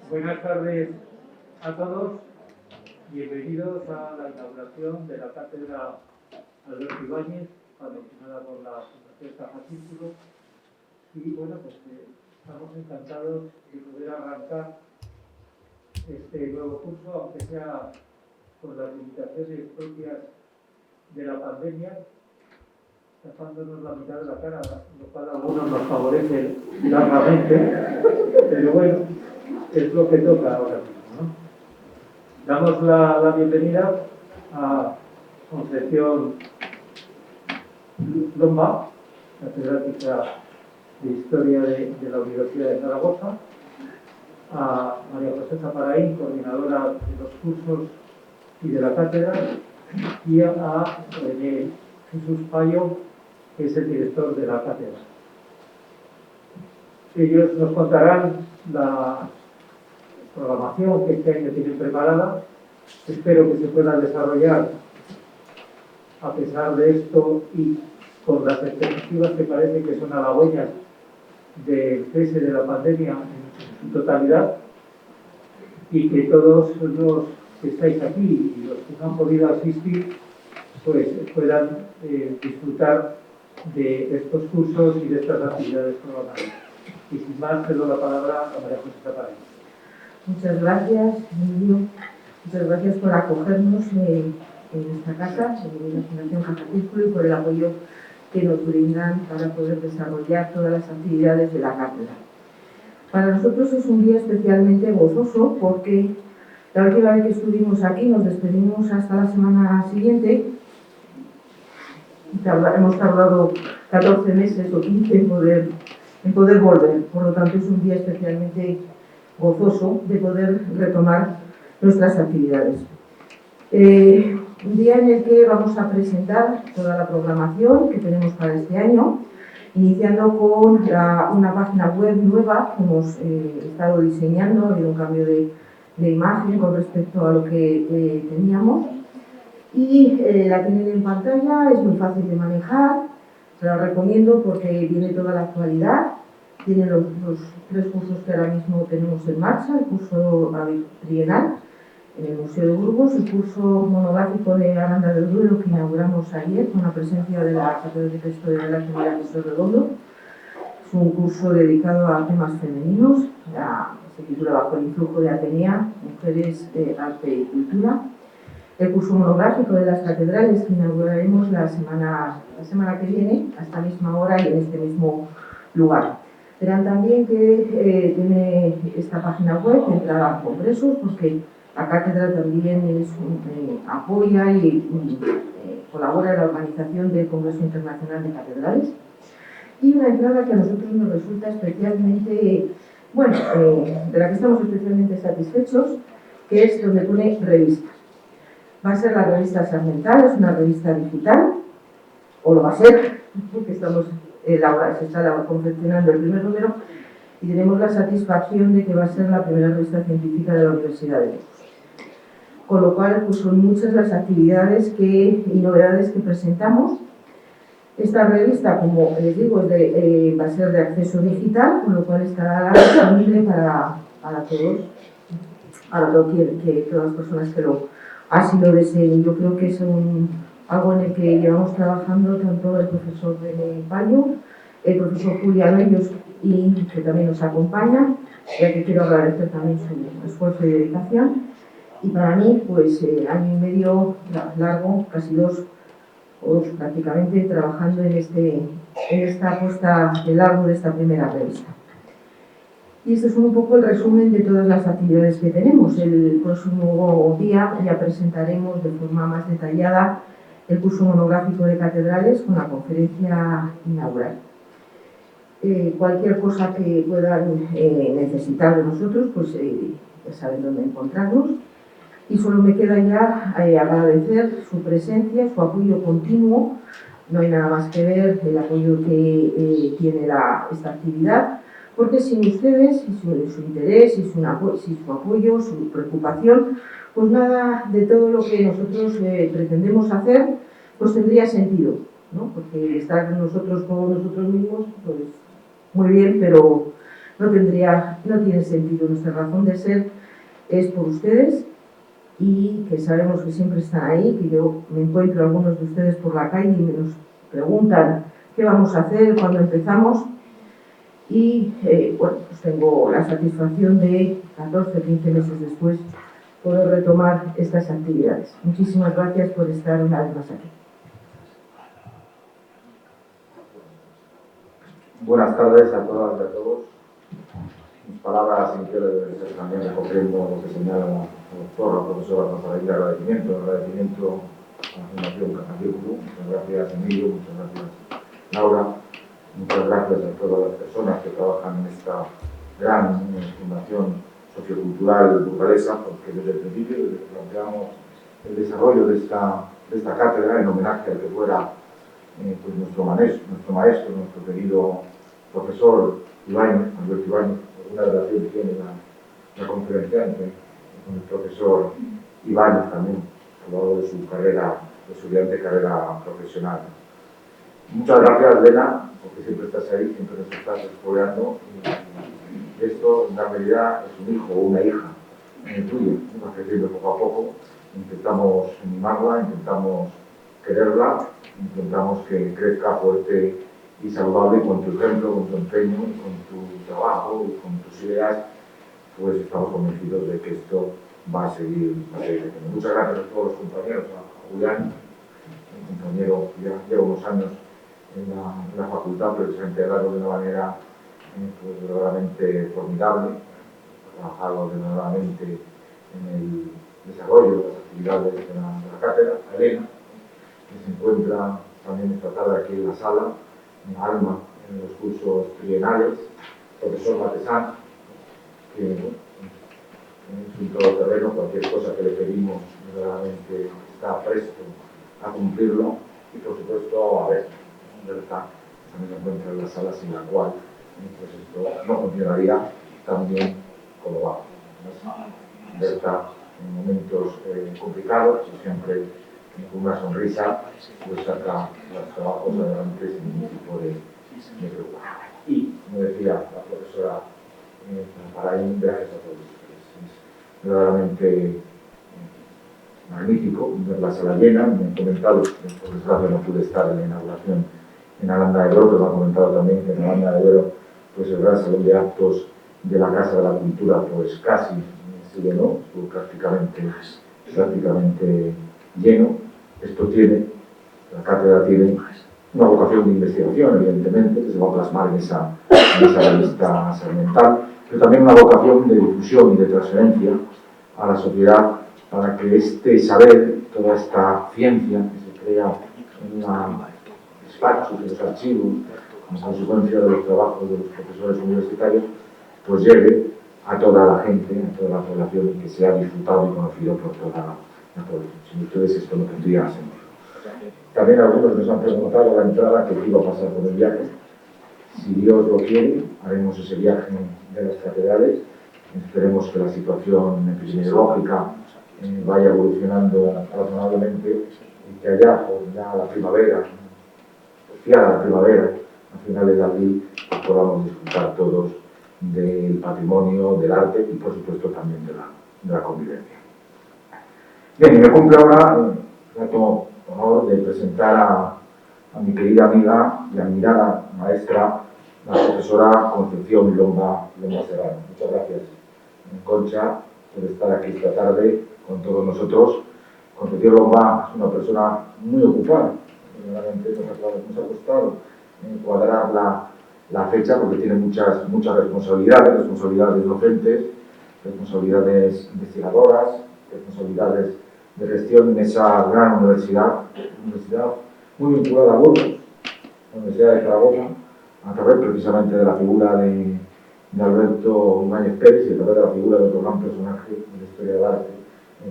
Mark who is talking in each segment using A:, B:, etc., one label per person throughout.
A: Buenas tardes a todos. Bienvenidos a la inauguración de la cátedra Alberto Ibáñez, patrocinada por la Fundación Caja Círculo. Y bueno, pues estamos encantados de poder arrancar este nuevo curso, aunque sea con las limitaciones propias de la pandemia, tapándonos la mitad de la cara, lo cual a algunos nos favorece largamente, pero bueno, es lo que toca ahora mismo, ¿no? Damos la bienvenida a Concepción Lomba, catedrática de Historia de la Universidad de Zaragoza, a María José Zaparaín, coordinadora de los cursos y de la cátedra, y a Jesús Payo, que es el director de la cátedra. Ellos nos contarán la programación que este año tienen preparada. Espero que se pueda desarrollar a pesar de esto y con las expectativas que parece que son halagüeñas del cese de la pandemia en su totalidad, y que todos los que estáis aquí y los que no han podido asistir pues puedan disfrutar de estos cursos y de estas actividades programadas. Y sin más, cedo la palabra a María José Zaparaín.
B: Muchas gracias, Emilio. Muchas gracias por acogernos en esta casa, en la Fundación Caja Círculo, y por el apoyo que nos brindan para poder desarrollar todas las actividades de la cátedra. Para nosotros es un día especialmente gozoso porque la última vez que estuvimos aquí nos despedimos hasta la semana siguiente. Hemos tardado 14 meses o 15 en poder volver. Por lo tanto, es un día especialmente gozoso de poder retomar nuestras actividades. Un día en el que vamos a presentar toda la programación que tenemos para este año, iniciando con una página web nueva que hemos estado diseñando. Ha habido un cambio de imagen con respecto a lo que teníamos, y la tienen en pantalla, es muy fácil de manejar, se la recomiendo porque viene toda la actualidad. Tiene los 3 cursos que ahora mismo tenemos en marcha: el curso trienal en el Museo de Burgos, el curso monográfico de Aranda del Duero que inauguramos ayer con la presencia de la catedrática de Historia del Arte María José Redondo. Es un curso dedicado a temas femeninos, se titula Bajo el influjo de Atenea, Mujeres, Arte y Cultura. El curso monográfico de las catedrales que inauguraremos la semana que viene, a esta misma hora y en este mismo lugar. Verán también que tiene esta página web entrada a congresos, porque la cátedra también apoya y colabora en la organización del Congreso Internacional de Catedrales. Y una entrada que a nosotros nos resulta especialmente, de la que estamos especialmente satisfechos, que es donde pone revista. Va a ser la revista Sarmental, es una revista digital, o lo va a ser, porque se está confeccionando el primer número, y tenemos la satisfacción de que va a ser la primera revista científica de la Universidad de Burgos. Con lo cual, pues son muchas las actividades y novedades que presentamos. Esta revista, como les digo, va a ser de acceso digital, con lo cual estará disponible para todos, todas las personas que así lo deseen. Yo creo que es algo en el que llevamos trabajando tanto el profesor René Payo, el profesor Julián Ellos, y que también nos acompaña, ya que quiero agradecer también su esfuerzo y dedicación. Y para mí, pues año y medio largo, casi dos prácticamente, trabajando en esta puesta de largo de esta primera revista. Y este es un poco el resumen de todas las actividades que tenemos. El próximo día ya presentaremos de forma más detallada el curso monográfico de catedrales con la conferencia inaugural. Cualquier cosa que puedan necesitar de nosotros, pues ya saben dónde encontrarnos. Y solo me queda ya agradecer su presencia, su apoyo continuo. No hay nada más que ver el apoyo que tiene esta actividad, porque sin ustedes, y su interés, y su apoyo, su preocupación, pues nada de todo lo que nosotros pretendemos hacer, pues tendría sentido, ¿no? Porque estar nosotros con nosotros mismos, pues muy bien, pero no tiene sentido. Nuestra razón de ser es por ustedes y que sabemos que siempre están ahí, que yo me encuentro a algunos de ustedes por la calle y nos preguntan qué vamos a hacer, cuándo empezamos. Y bueno, pues tengo la satisfacción de 14 o 15 meses después poder retomar estas actividades. Muchísimas gracias por estar una vez más aquí.
C: Buenas tardes a todas y a todos. Mis palabras sin querer deben ser también recogiendo lo que señala la doctora, la profesora Nazarena, agradecimiento a la Fundación Cajacírculo. Muchas gracias, Emilio, muchas gracias, Laura. Muchas gracias a todas las personas que trabajan en esta gran fundación sociocultural burgalesa, porque desde el principio, desde que planteamos el desarrollo de esta cátedra en homenaje al que fuera pues nuestro maestro, nuestro querido profesor Ibáñez, Alberto Ibáñez, una relación que tiene la conferenciante con el profesor Ibáñez también, a lo largo de su carrera, de su brillante carrera profesional. Muchas gracias, Elena, porque siempre estás ahí, siempre nos estás explorando. Y esto, en gran medida, es un hijo o una hija tuya, va creciendo poco a poco. Intentamos mimarla, intentamos quererla, intentamos que crezca fuerte y saludable con tu ejemplo, con tu empeño, con tu trabajo y con tus ideas. Pues estamos convencidos de que esto va a seguir creciendo. Muchas gracias a todos los compañeros, a Julián, un compañero que ya lleva unos años en la facultad, pero que se ha integrado de una manera pues, verdaderamente formidable, ha trabajado verdaderamente en el desarrollo de las actividades de la cátedra. A Elena, que se encuentra también esta tarde aquí en la sala, en Alma, en los cursos trienales, profesor Matesán, que es un todoterreno, cualquier cosa que le pedimos verdaderamente está presto a cumplirlo, y por supuesto a ver, Berta también se encuentra en la sala sin la cual pues esto no funcionaría tan bien como va. Berta en momentos complicados y siempre con una sonrisa pues saca los trabajos adelante sin ningún tipo de preocupación. Y, como decía la profesora Paraín, gracias a todos ustedes. Es verdaderamente magnífico ver la sala llena. Me han comentado, por desgracia no pude estar en la inauguración en Aranda de Duero, pero me han comentado también que en Aranda de Duero pues el gran salón de actos de la Casa de la Cultura pues casi se llenó, estuvo prácticamente lleno. Esto tiene, la cátedra tiene una vocación de investigación, evidentemente, que se va a plasmar en esa revista Sarmental, pero también una vocación de difusión y de transferencia a la sociedad para que este saber, toda esta ciencia que se crea en una despachos, en los archivos, como consecuencia de los trabajos de los profesores universitarios, pues llegue a toda la gente, a toda la población y que sea disfrutado y conocido por toda la población. Sin ustedes esto no tendría sentido. También algunos nos han preguntado a la entrada qué iba a pasar con el viaje. Si Dios lo quiere, haremos ese viaje de las catedrales. Esperemos que la situación epidemiológica vaya evolucionando razonablemente y que allá, por ya la primavera, la primavera, a finales de abril, podamos disfrutar todos del patrimonio, del arte y, por supuesto, también de la convivencia. Bien, y me cumple ahora el grato honor de presentar a mi querida amiga y admirada maestra, la profesora Concepción Lomba Serrano. Muchas gracias, Concha, por estar aquí esta tarde con todos nosotros. Concepción Lomba es una persona muy ocupada. Realmente nos ha costado cuadrar la fecha porque tiene muchas responsabilidades docentes, responsabilidades investigadoras, responsabilidades de gestión en esa gran universidad muy vinculada a Burgos, la Universidad de Zaragoza, a través precisamente de la figura de Alberto Ibáñez Pérez y a través de la figura de otro gran personaje de la historia del arte,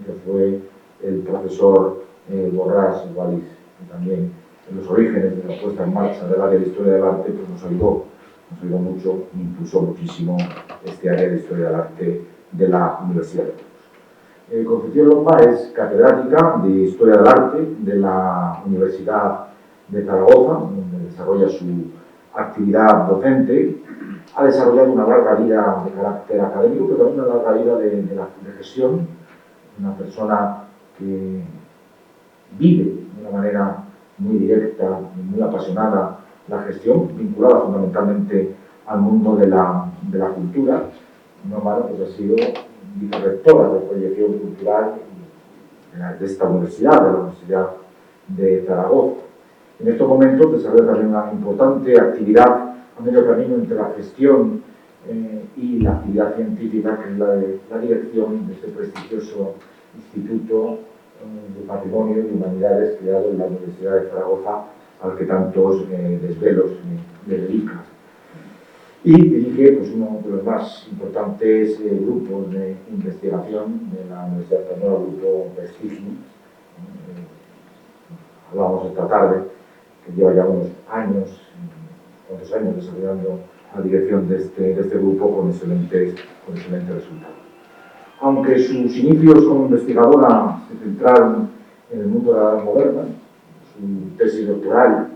C: que fue el profesor Borrás Wallis, que también en los orígenes de la puesta en marcha del área de historia del arte pues nos ayudó mucho, impulsó muchísimo este área de historia del arte de la Universidad de Burgos. Concepción Lomba es catedrática de Historia del Arte de la Universidad de Zaragoza, donde desarrolla su actividad docente. ha desarrollado una larga vida de carácter académico, pero también una larga vida de gestión, una persona que vive de una manera muy directa y muy apasionada la gestión, vinculada fundamentalmente al mundo de la cultura. Una mano pues ha sido vicerrectora de proyección cultural de esta universidad, de la Universidad de Zaragoza. En estos momentos desarrolla también una importante actividad a medio camino entre la gestión y la actividad científica, que es la de la dirección de este prestigioso Instituto de Patrimonio y Humanidades creado en la Universidad de Zaragoza, al que tantos desvelos le dedica. Y dirige pues, uno de los más importantes grupos de investigación de la Universidad Española, el grupo Prestigio. Hablamos esta tarde, que lleva ya unos años, cuantos años desarrollando la dirección de este grupo con excelentes resultados. Aunque sus inicios como investigadora se centraron en el mundo de la edad moderna, su tesis doctoral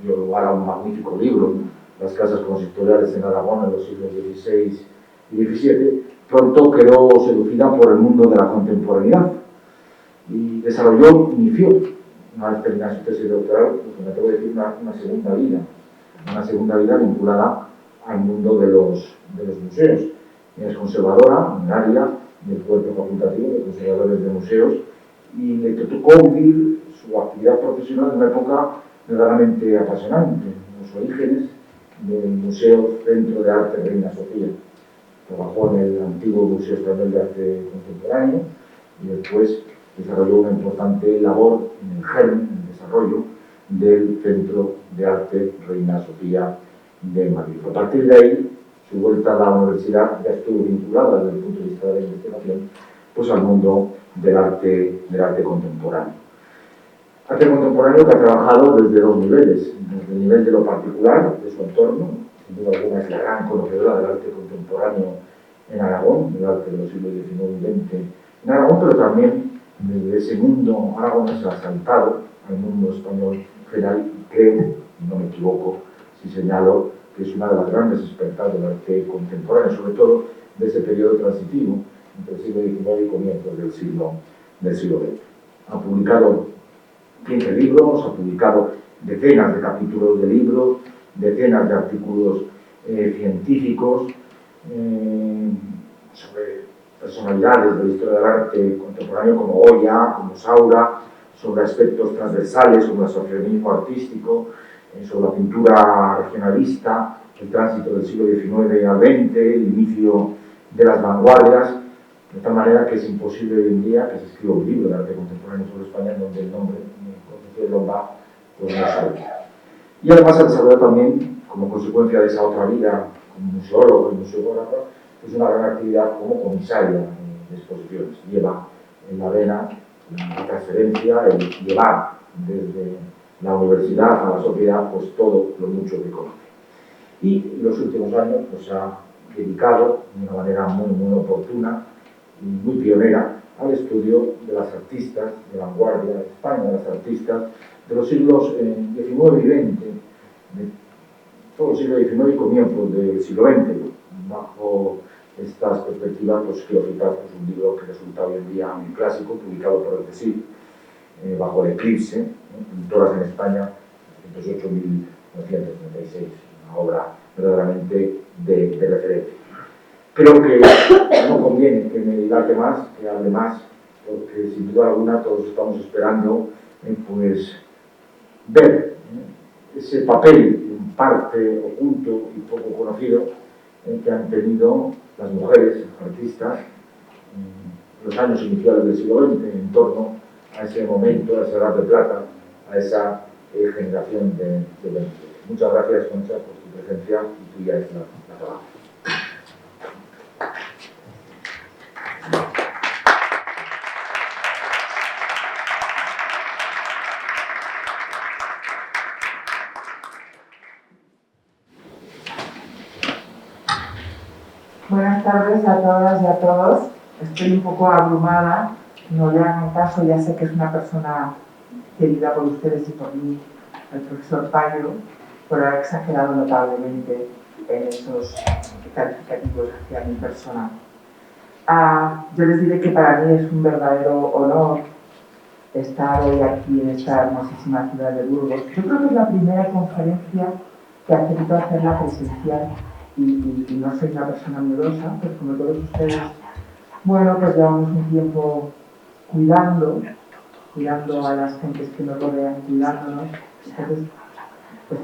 C: dio lugar a un magnífico libro, Las casas consistoriales en Aragón en los siglos XVI y XVII, pronto quedó seducida por el mundo de la contemporaneidad y inició, una vez terminada su tesis doctoral, pues me atrevo a decir una segunda vida vinculada al mundo de los museos. Es conservadora en el área del cuerpo facultativo de conservadores de museos y le tocó vivir su actividad profesional en una época verdaderamente apasionante, los orígenes del Museo Centro de Arte Reina Sofía. Trabajó en el antiguo Museo Español de Arte Contemporáneo y después desarrolló una importante labor en el germen, en el desarrollo del Centro de Arte Reina Sofía de Madrid. A partir de ahí, su vuelta a la universidad ya estuvo vinculada desde el punto de vista de la investigación pues al mundo del arte contemporáneo. Arte contemporáneo que ha trabajado desde dos niveles, desde el nivel de lo particular, de su entorno, sin duda alguna es la gran conocedora del arte contemporáneo en Aragón, del arte de los siglos XIX y XX en Aragón, pero también desde ese mundo aragonés ha saltado al mundo español en general y creo, no me equivoco, si señalo que es una de las grandes expertas del arte contemporáneo, sobre todo de ese periodo transitivo entre el siglo XIX y comienzos del siglo XX. Ha publicado 15 libros, ha publicado decenas de capítulos de libros, decenas de artículos científicos sobre personalidades de la historia del arte contemporáneo como Goya, como Saura, sobre aspectos transversales, sobre el asociacionismo artístico, sobre la pintura regionalista, el tránsito del siglo XIX al XX, el inicio de las vanguardias, de tal manera que es imposible hoy en día que se escriba un libro de arte contemporáneo sobre España donde el nombre de Lombard pues no salga. Y además ha desarrollado también, como consecuencia de esa otra vida, como museólogo y museógrafo, pues una gran actividad como comisaria de exposiciones. Lleva en la vena la transferencia, el llevar desde la universidad a la sociedad pues todo lo mucho que conoce. Y en los últimos años pues ha dedicado de una manera muy oportuna y muy pionera al estudio de las artistas de vanguardia de España, de las artistas de los siglos XIX y XX, de todo el siglo XIX y comienzos del siglo XX. Bajo estas perspectivas, pues quiero citar pues, un libro que resulta hoy en día un clásico, publicado por el CSIC, bajo el eclipse, Pintoras en España, 1908-1936, una obra verdaderamente de referencia. Creo que no conviene que me dilate más, que hable más, porque sin duda alguna todos estamos esperando pues, ver ese papel en parte oculto y poco conocido que han tenido las mujeres artistas en los años iniciales del siglo XX en torno a ese momento, a esa edad de plata, a esa generación de 20. Muchas gracias, Concha, por tu presencia y tuya es la palabra.
D: Buenas tardes a todas y a todos. Estoy un poco abrumada, no le hagan caso, ya sé que es una persona querida por ustedes y por mí, el profesor Payo, pero ha exagerado notablemente en esos calificativos hacia mi persona. Yo les diré que para mí es un verdadero honor estar hoy aquí en esta hermosísima ciudad de Burgos. Yo creo que es la primera conferencia que acepto hacerla presencial y no soy una persona miedosa, pues como todos ustedes, bueno, pues llevamos un tiempo cuidando a las gentes que nos rodean, cuidándonos. Entonces,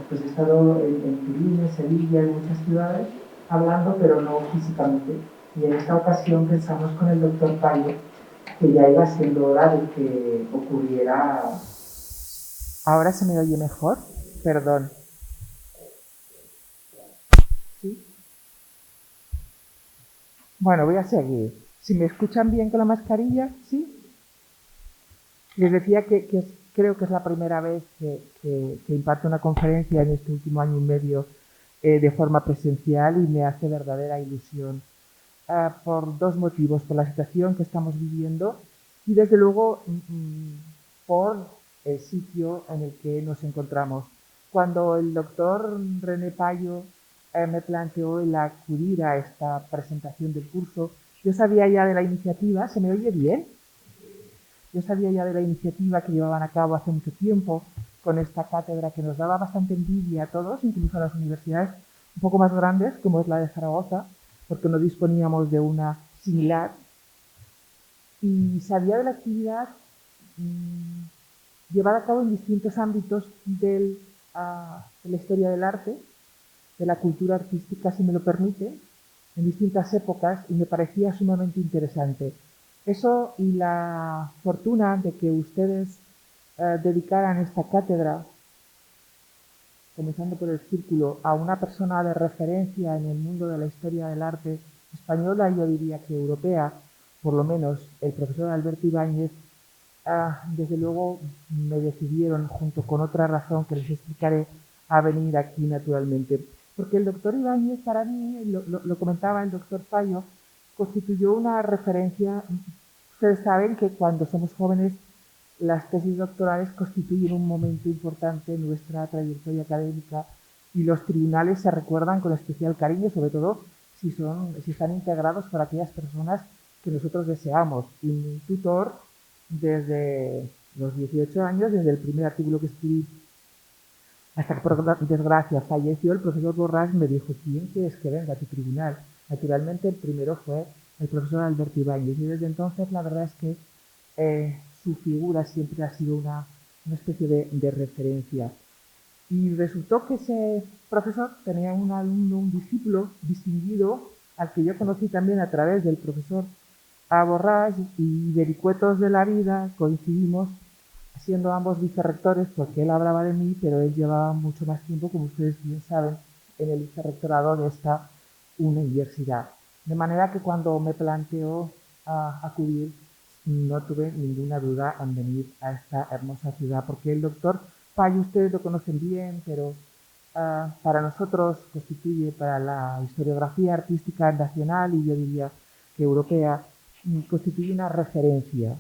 D: pues he estado en Turín, en Sevilla, en muchas ciudades, hablando, pero no físicamente. Y en esta ocasión pensamos con el doctor Payo que ya iba siendo hora de que ocurriera. ¿Ahora se me oye mejor? Perdón. ¿Sí? Bueno, voy a seguir. Si me escuchan bien con la mascarilla, ¿sí? Les decía que creo que es la primera vez que imparto una conferencia en este último año y medio de forma presencial y me hace verdadera ilusión por dos motivos: por la situación que estamos viviendo y desde luego por el sitio en el que nos encontramos. Cuando el doctor René Payo me planteó el acudir a esta presentación del curso, yo sabía ya de la iniciativa. ¿Se me oye bien? Yo sabía ya de la iniciativa que llevaban a cabo hace mucho tiempo con esta cátedra que nos daba bastante envidia a todos, incluso a las universidades un poco más grandes, como es la de Zaragoza, porque no disponíamos de una similar. Y sabía de la actividad llevada a cabo en distintos ámbitos de la historia del arte, de la cultura artística, si me lo permite, en distintas épocas, y me parecía sumamente interesante. Eso y la fortuna de que ustedes dedicaran esta cátedra, comenzando por el círculo, a una persona de referencia en el mundo de la historia del arte española, yo diría que europea, por lo menos el profesor Alberto Ibáñez, desde luego me decidieron, junto con otra razón que les explicaré, a venir aquí naturalmente. Porque el doctor Ibáñez, para mí, lo comentaba el doctor Payo, constituyó una referencia. Ustedes saben que cuando somos jóvenes las tesis doctorales constituyen un momento importante en nuestra trayectoria académica y los tribunales se recuerdan con especial cariño, sobre todo si están integrados por aquellas personas que nosotros deseamos. Y mi tutor, desde los 18 años, desde el primer artículo que escribí hasta que por desgracia falleció, el profesor Borrás me dijo: ¿quién quieres que venga a tu tribunal? Naturalmente el primero fue el profesor Alberto Ibáñez, y desde entonces la verdad es que su figura siempre ha sido una especie de referencia. Y resultó que ese profesor tenía un alumno, un discípulo distinguido, al que yo conocí también a través del profesor Borrás, y vericuetos de la vida coincidimos siendo ambos vicerrectores, porque él hablaba de mí, pero él llevaba mucho más tiempo, como ustedes bien saben, en el vicerrectorado de esta universidad. De manera que cuando me planteó acudir, no tuve ninguna duda en venir a esta hermosa ciudad, porque el doctor Payo, ustedes lo conocen bien, pero para nosotros constituye, para la historiografía artística nacional y yo diría que europea, constituye una referencia.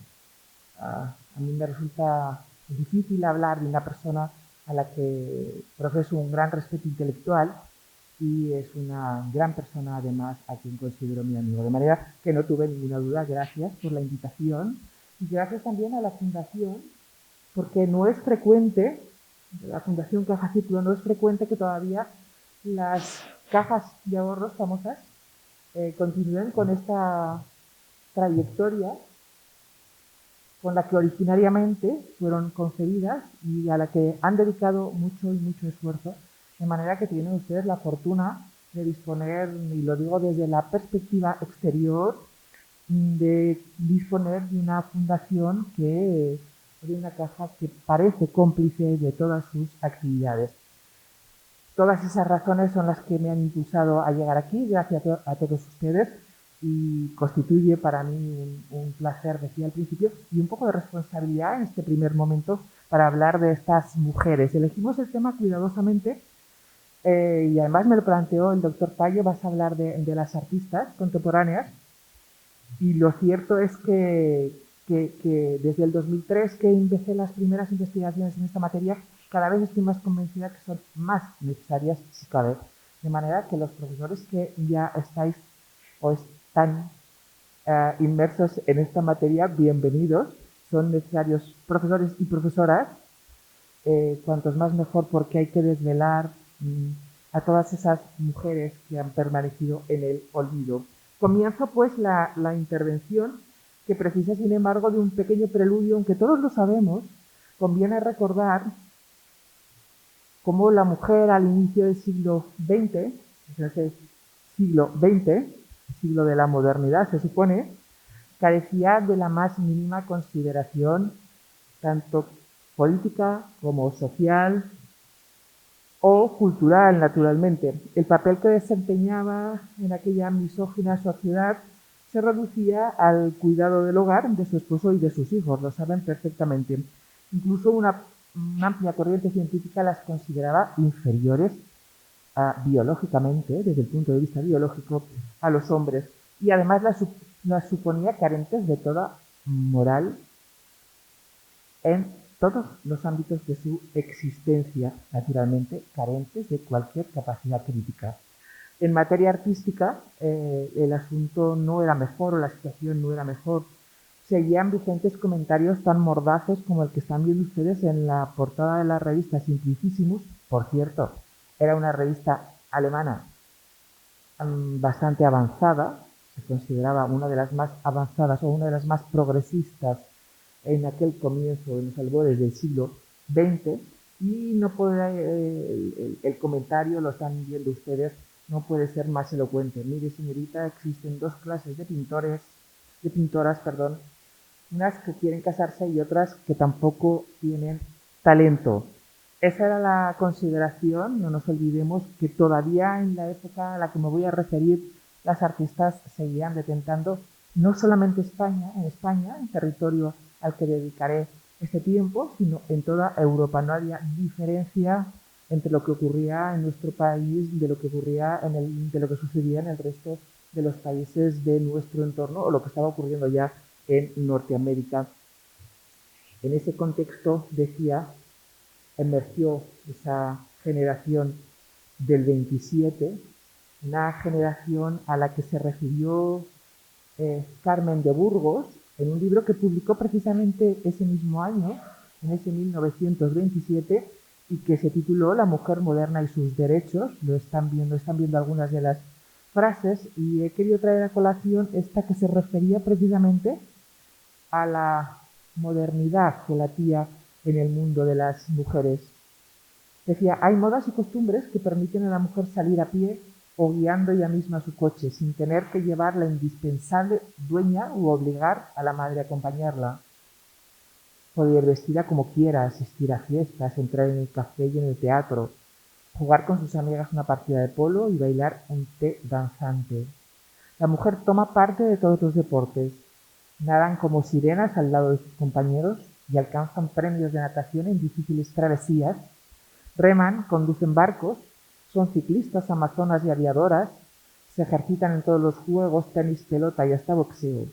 D: A mí me resulta difícil hablar de una persona a la que profeso un gran respeto intelectual y es una gran persona además a quien considero mi amigo. De manera que no tuve ninguna duda. Gracias por la invitación y gracias también a la Fundación, porque no es frecuente, la Fundación Caja Círculo, no es frecuente que todavía las cajas de ahorros famosas continúen con esta trayectoria con la que originariamente fueron concebidas y a la que han dedicado mucho y mucho esfuerzo, de manera que tienen ustedes la fortuna de disponer, y lo digo desde la perspectiva exterior, de disponer de una fundación de una caja que parece cómplice de todas sus actividades. Todas esas razones son las que me han impulsado a llegar aquí, gracias a todos ustedes, y constituye para mí un placer, decía al principio, y un poco de responsabilidad en este primer momento para hablar de estas mujeres. Elegimos el tema cuidadosamente y además me lo planteó el doctor Payo: vas a hablar de las artistas contemporáneas, y lo cierto es que desde el 2003 que empecé las primeras investigaciones en esta materia, cada vez estoy más convencida que son más necesarias, si cabe, De manera que los profesores que ya estáis o están inmersos en esta materia, bienvenidos. Son necesarios profesores y profesoras, cuantos más mejor, porque hay que desvelar a todas esas mujeres que han permanecido en el olvido. Comienza pues la intervención, que precisa sin embargo de un pequeño preludio, aunque todos lo sabemos. Conviene recordar cómo la mujer al inicio del siglo XX, el siglo de la modernidad se supone, carecía de la más mínima consideración, tanto política como social o cultural, naturalmente. El papel que desempeñaba en aquella misógina sociedad se reducía al cuidado del hogar, de su esposo y de sus hijos, lo saben perfectamente. Incluso una amplia corriente científica las consideraba inferiores biológicamente, desde el punto de vista biológico, a los hombres, y además las suponía carentes de toda moral en todos los ámbitos de su existencia, naturalmente carentes de cualquier capacidad crítica. En materia artística, el asunto no era mejor, o la situación no era mejor. Seguían vigentes comentarios tan mordaces como el que están viendo ustedes en la portada de la revista Simplicissimus. Por cierto, era una revista alemana bastante avanzada, se consideraba una de las más avanzadas o una de las más progresistas en aquel comienzo, en los albores del siglo XX, y no puede, el comentario, lo están viendo ustedes, no puede ser más elocuente. Mire, señorita, existen dos clases de pintoras, unas que quieren casarse y otras que tampoco tienen talento. Esa era la consideración. No nos olvidemos que todavía en la época a la que me voy a referir, las artistas seguían detentando no solamente en España, en territorio al que dedicaré este tiempo, sino en toda Europa. No había diferencia entre lo que ocurría en nuestro país de lo que ocurría de lo que sucedía en el resto de los países de nuestro entorno, o lo que estaba ocurriendo ya en Norteamérica. En ese contexto, decía, emergió esa generación del 27, una generación a la que se refirió Carmen de Burgos en un libro que publicó precisamente ese mismo año, en ese 1927, y que se tituló La mujer moderna y sus derechos. Lo están viendo algunas de las frases, y he querido traer a colación esta que se refería precisamente a la modernidad que latía en el mundo de las mujeres. Decía, hay modas y costumbres que permiten a la mujer salir a pie o guiando ella misma su coche, sin tener que llevar la indispensable dueña u obligar a la madre a acompañarla. Poder ir vestida como quiera, asistir a fiestas, entrar en el café y en el teatro, jugar con sus amigas una partida de polo y bailar un té danzante. La mujer toma parte de todos los deportes, nadan como sirenas al lado de sus compañeros y alcanzan premios de natación en difíciles travesías, reman, conducen barcos, son ciclistas, amazonas y aviadoras, se ejercitan en todos los juegos, tenis, pelota y hasta boxeo.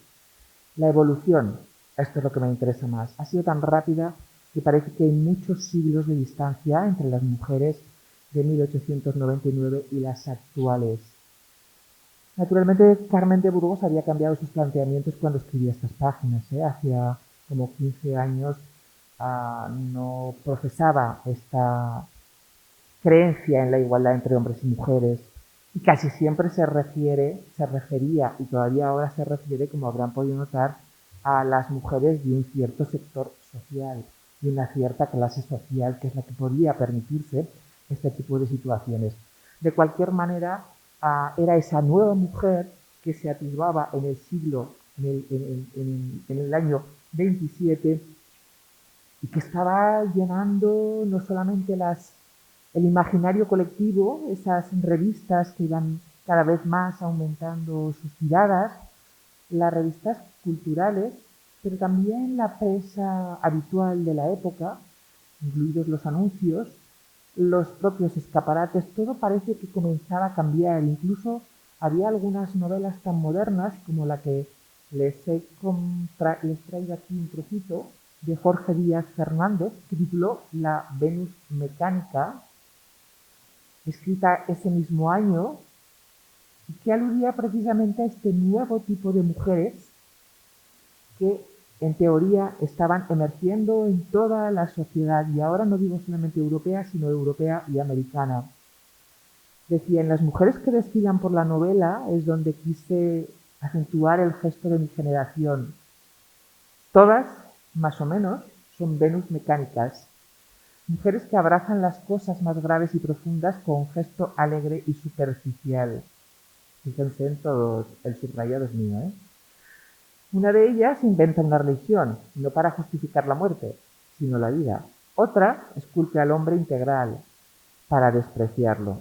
D: La evolución, esto es lo que me interesa más, ha sido tan rápida que parece que hay muchos siglos de distancia entre las mujeres de 1899 y las actuales. Naturalmente, Carmen de Burgos había cambiado sus planteamientos cuando escribía estas páginas. Hacía como 15 años no profesaba esta creencia en la igualdad entre hombres y mujeres, y casi siempre se refería, y todavía ahora se refiere, como habrán podido notar, a las mujeres de un cierto sector social, de una cierta clase social, que es la que podía permitirse este tipo de situaciones. De cualquier manera, era esa nueva mujer que se atisbaba en el siglo, en el año 27, y que estaba llenando no solamente el imaginario colectivo, esas revistas que iban cada vez más aumentando sus tiradas, las revistas culturales, pero también la prensa habitual de la época, incluidos los anuncios, los propios escaparates. Todo parece que comenzaba a cambiar. Incluso había algunas novelas tan modernas como la que les traigo aquí un trocito, de Jorge Díaz Fernández, que tituló La Venus Mecánica, escrita ese mismo año, y que aludía precisamente a este nuevo tipo de mujeres que en teoría estaban emergiendo en toda la sociedad, y ahora no digo solamente europea, sino europea y americana. Decía, en las mujeres que desfilan por la novela es donde quise acentuar el gesto de mi generación. Todas, más o menos, son Venus mecánicas, mujeres que abrazan las cosas más graves y profundas con un gesto alegre y superficial. Fíjense en todos, el subrayado es mío, ¿eh? Una de ellas inventa una religión, no para justificar la muerte, sino la vida. Otra esculpe al hombre integral, para despreciarlo.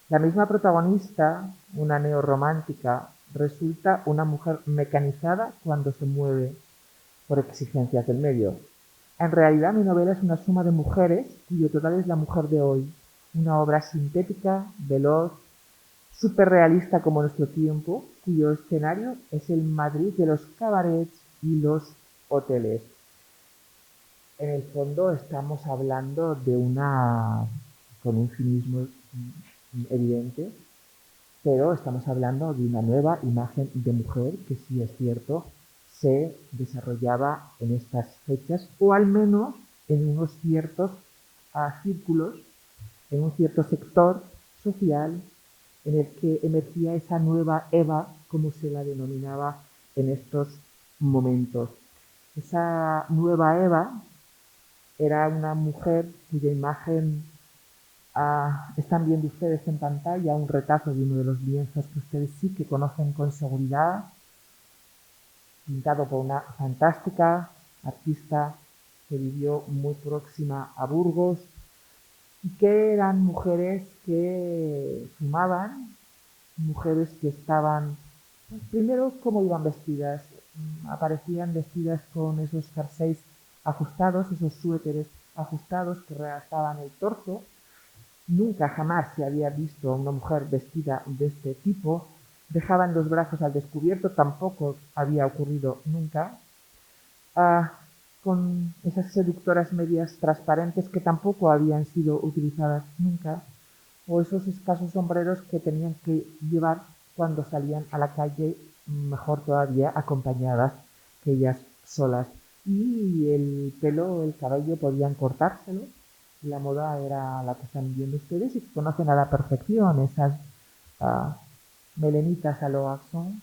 D: La misma protagonista, una neorromántica, resulta una mujer mecanizada cuando se mueve por exigencias del medio. En realidad mi novela es una suma de mujeres cuyo total es la mujer de hoy, una obra sintética, veloz, superrealista como nuestro tiempo, cuyo escenario es el Madrid de los cabarets y los hoteles. En el fondo estamos hablando de con un cinismo evidente, pero estamos hablando de una nueva imagen de mujer que sí es cierto, se desarrollaba en estas fechas, o al menos en unos ciertos círculos, en un cierto sector social en el que emergía esa nueva Eva, como se la denominaba en estos momentos. Esa nueva Eva era una mujer cuya imagen están viendo ustedes en pantalla, un retazo de uno de los lienzos que ustedes sí que conocen con seguridad, pintado por una fantástica artista que vivió muy próxima a Burgos, y que eran mujeres que fumaban, mujeres que estaban, pues, primero, cómo iban vestidas. Aparecían vestidas con esos jerseys ajustados, esos suéteres ajustados que realzaban el torso. Nunca jamás se había visto a una mujer vestida de este tipo. Dejaban los brazos al descubierto, tampoco había ocurrido nunca. Con esas seductoras medias transparentes que tampoco habían sido utilizadas nunca, o esos escasos sombreros que tenían que llevar cuando salían a la calle, mejor todavía acompañadas que ellas solas. Y el pelo, el cabello podían cortárselo. La moda era la que están viendo ustedes y que conocen a la perfección, esas melenitas a lo Axon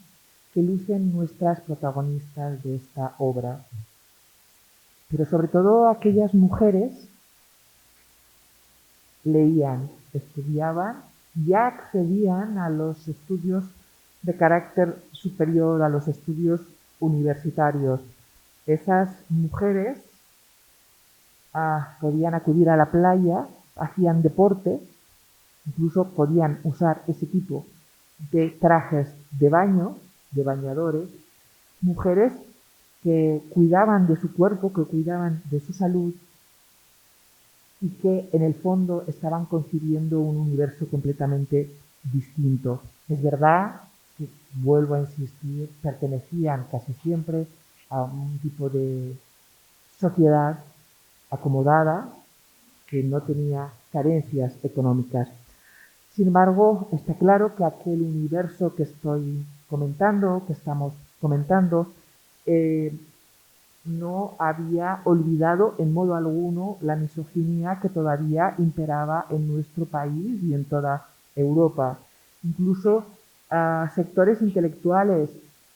D: que lucen nuestras protagonistas de esta obra. Pero sobre todo aquellas mujeres leían, estudiaban, ya accedían a los estudios de carácter superior, a los estudios universitarios. Esas mujeres podían acudir a la playa, hacían deporte, incluso podían usar ese tipo de trajes de baño, de bañadores, mujeres que cuidaban de su cuerpo, que cuidaban de su salud y que en el fondo estaban concibiendo un universo completamente distinto. Es verdad que, vuelvo a insistir, pertenecían casi siempre a un tipo de sociedad acomodada que no tenía carencias económicas. Sin embargo, está claro que aquel universo que estoy comentando, que estamos comentando, no había olvidado en modo alguno la misoginia que todavía imperaba en nuestro país y en toda Europa. Incluso sectores intelectuales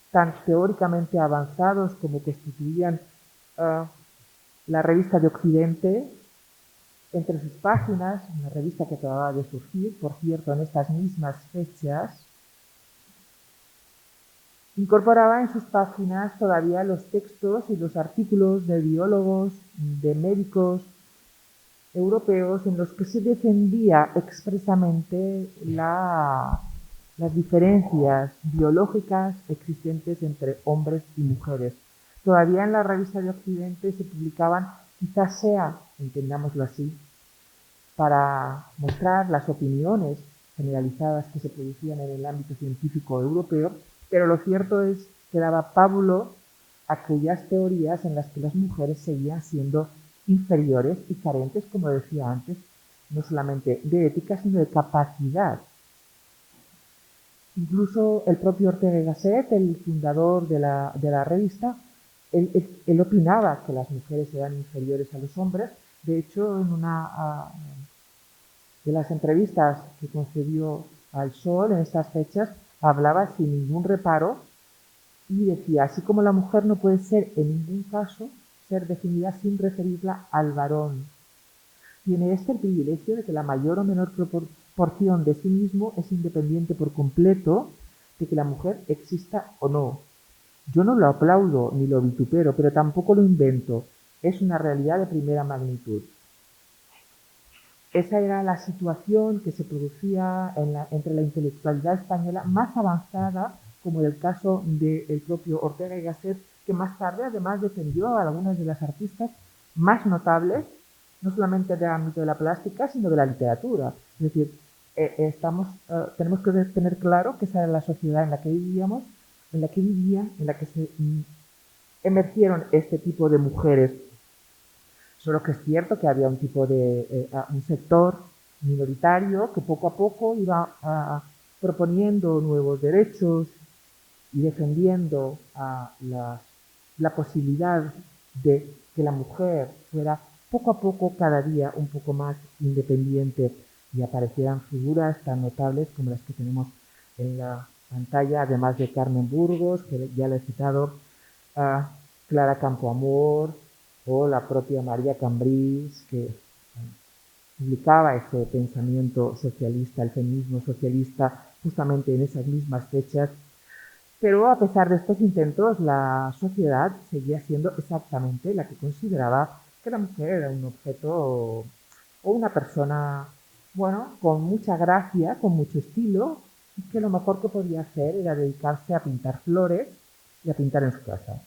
D: tan teóricamente avanzados como constituían la revista de Occidente, entre sus páginas, una revista que acababa de surgir, por cierto, en estas mismas fechas, incorporaba en sus páginas todavía los textos y los artículos de biólogos, de médicos europeos en los que se defendía expresamente las diferencias biológicas existentes entre hombres y mujeres. Todavía en la revista de Occidente se publicaban, quizás sea, entendámoslo así, para mostrar las opiniones generalizadas que se producían en el ámbito científico europeo, pero lo cierto es que daba pábulo a aquellas teorías en las que las mujeres seguían siendo inferiores y carentes, como decía antes, no solamente de ética, sino de capacidad. Incluso el propio Ortega y Gasset, el fundador de la revista, él opinaba que las mujeres eran inferiores a los hombres. De hecho, en una de las entrevistas que concedió al Sol en estas fechas, hablaba sin ningún reparo y decía, así como la mujer no puede ser en ningún caso ser definida sin referirla al varón. Tiene el privilegio de que la mayor o menor proporción de sí mismo es independiente por completo de que la mujer exista o no. Yo no lo aplaudo ni lo vitupero, pero tampoco lo invento. Es una realidad de primera magnitud. Esa era la situación que se producía entre la intelectualidad española más avanzada, como en el caso del propio Ortega y Gasset, que más tarde además defendió a algunas de las artistas más notables, no solamente del ámbito de la plástica, sino de la literatura. Es decir, tenemos que tener claro que esa era la sociedad en la que vivíamos, en la que vivían, en la que se emergieron este tipo de mujeres. Solo que es cierto que había un sector minoritario que poco a poco iba proponiendo nuevos derechos y defendiendo la posibilidad de que la mujer fuera poco a poco, cada día, un poco más independiente y aparecieran figuras tan notables como las que tenemos en la pantalla, además de Carmen Burgos, que ya le he citado, a Clara Campoamor, o la propia María Cambrils, que publicaba ese pensamiento socialista, el feminismo socialista, justamente en esas mismas fechas. Pero a pesar de estos intentos, la sociedad seguía siendo exactamente la que consideraba que la mujer era un objeto o una persona, bueno, con mucha gracia, con mucho estilo, y que lo mejor que podía hacer era dedicarse a pintar flores y a pintar en su casa.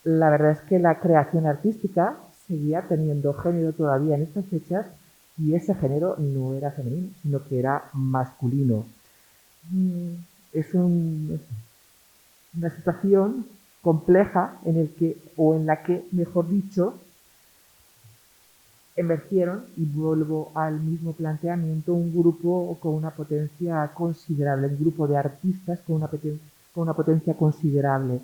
D: La verdad es que la creación artística seguía teniendo género todavía en estas fechas y ese género no era femenino, sino que era masculino. Es una situación compleja en la que, mejor dicho, emergieron, y vuelvo al mismo planteamiento, un grupo con una potencia considerable, un grupo de artistas con una potencia considerable.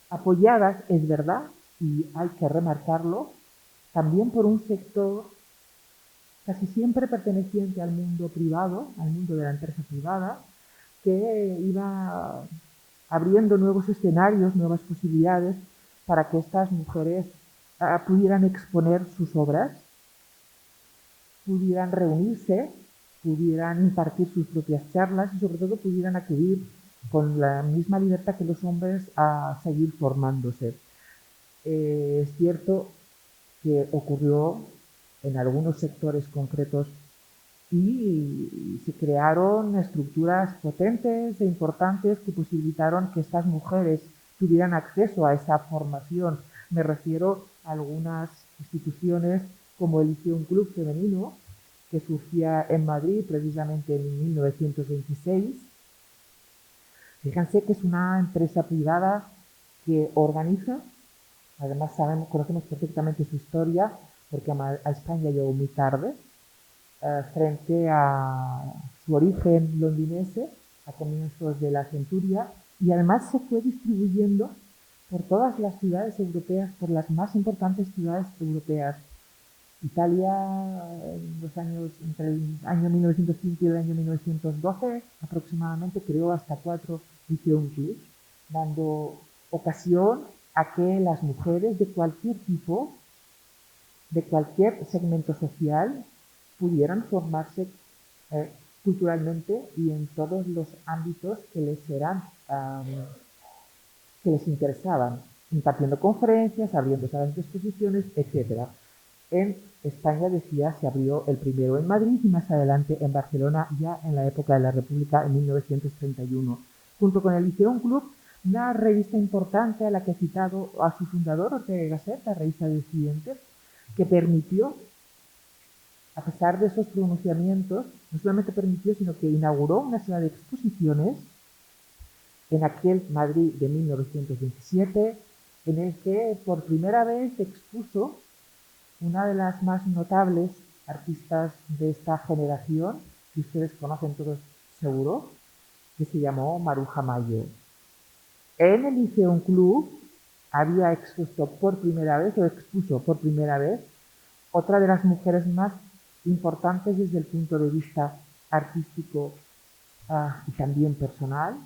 D: Apoyadas, es verdad, y hay que remarcarlo, también por un sector casi siempre perteneciente al mundo privado, al mundo de la empresa privada, que iba abriendo nuevos escenarios, nuevas posibilidades para que estas mujeres pudieran exponer sus obras, pudieran reunirse, pudieran impartir sus propias charlas y sobre todo pudieran acudir con la misma libertad que los hombres a seguir formándose. Es cierto que ocurrió en algunos sectores concretos y se crearon estructuras potentes e importantes que posibilitaron que estas mujeres tuvieran acceso a esa formación. Me refiero a algunas instituciones como el Liceum Club Femenino, que surgía en Madrid precisamente en 1926. Fíjense que es una empresa privada que organiza, además conocemos perfectamente su historia, porque a España llegó muy tarde, frente a su origen londinense, a comienzos de la centuria, y además se fue distribuyendo por todas las ciudades europeas, por las más importantes ciudades europeas. Italia, entre el año 1905 y el año 1912, aproximadamente, creó hasta 4 Liceum Clubs, dando ocasión a que las mujeres de cualquier tipo, de cualquier segmento social, pudieran formarse culturalmente y en todos los ámbitos que les interesaban, impartiendo conferencias, abriendo salas de exposiciones, etc. En España, decía, se abrió el primero en Madrid y más adelante en Barcelona, ya en la época de la República, en 1931. Junto con el Liceum Club, una revista importante a la que he citado a su fundador, Ortega y Gasset, la revista Disidentes, que permitió, a pesar de esos pronunciamientos, no solamente permitió, sino que inauguró una serie de exposiciones en aquel Madrid de 1927, en el que por primera vez expuso una de las más notables artistas de esta generación, que ustedes conocen todos seguro, que se llamó Maruja Mayo. En el Liceum Club había expuesto por primera vez, o expuso por primera vez, otra de las mujeres más importantes desde el punto de vista artístico y también personal,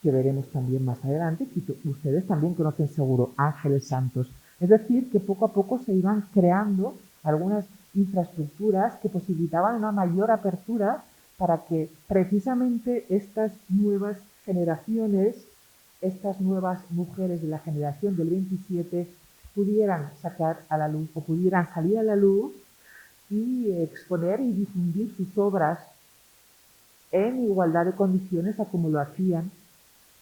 D: que veremos también más adelante, que ustedes también conocen seguro, Ángeles Santos. Es decir, que poco a poco se iban creando algunas infraestructuras que posibilitaban una mayor apertura para que precisamente estas nuevas generaciones, estas nuevas mujeres de la generación del 27, pudieran sacar a la luz o pudieran salir a la luz y exponer y difundir sus obras en igualdad de condiciones a como lo hacían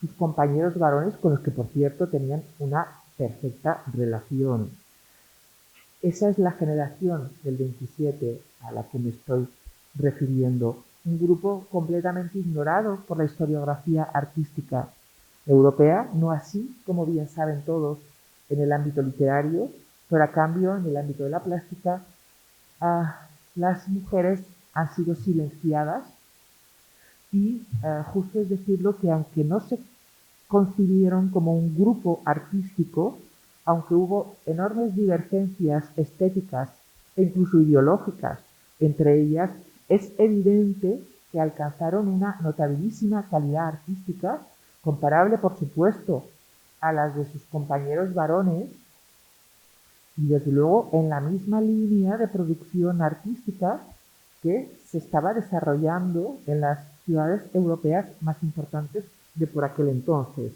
D: sus compañeros varones, con los que por cierto tenían una perfecta relación. Esa es la generación del 27 a la que me estoy refiriendo, un grupo completamente ignorado por la historiografía artística europea, no así, como bien saben todos, en el ámbito literario, pero a cambio en el ámbito de la plástica las mujeres han sido silenciadas y justo es decirlo que aunque no se concibieron como un grupo artístico, aunque hubo enormes divergencias estéticas e incluso ideológicas entre ellas, es evidente que alcanzaron una notabilísima calidad artística, comparable por supuesto a las de sus compañeros varones, y desde luego en la misma línea de producción artística que se estaba desarrollando en las ciudades europeas más importantes de por aquel entonces.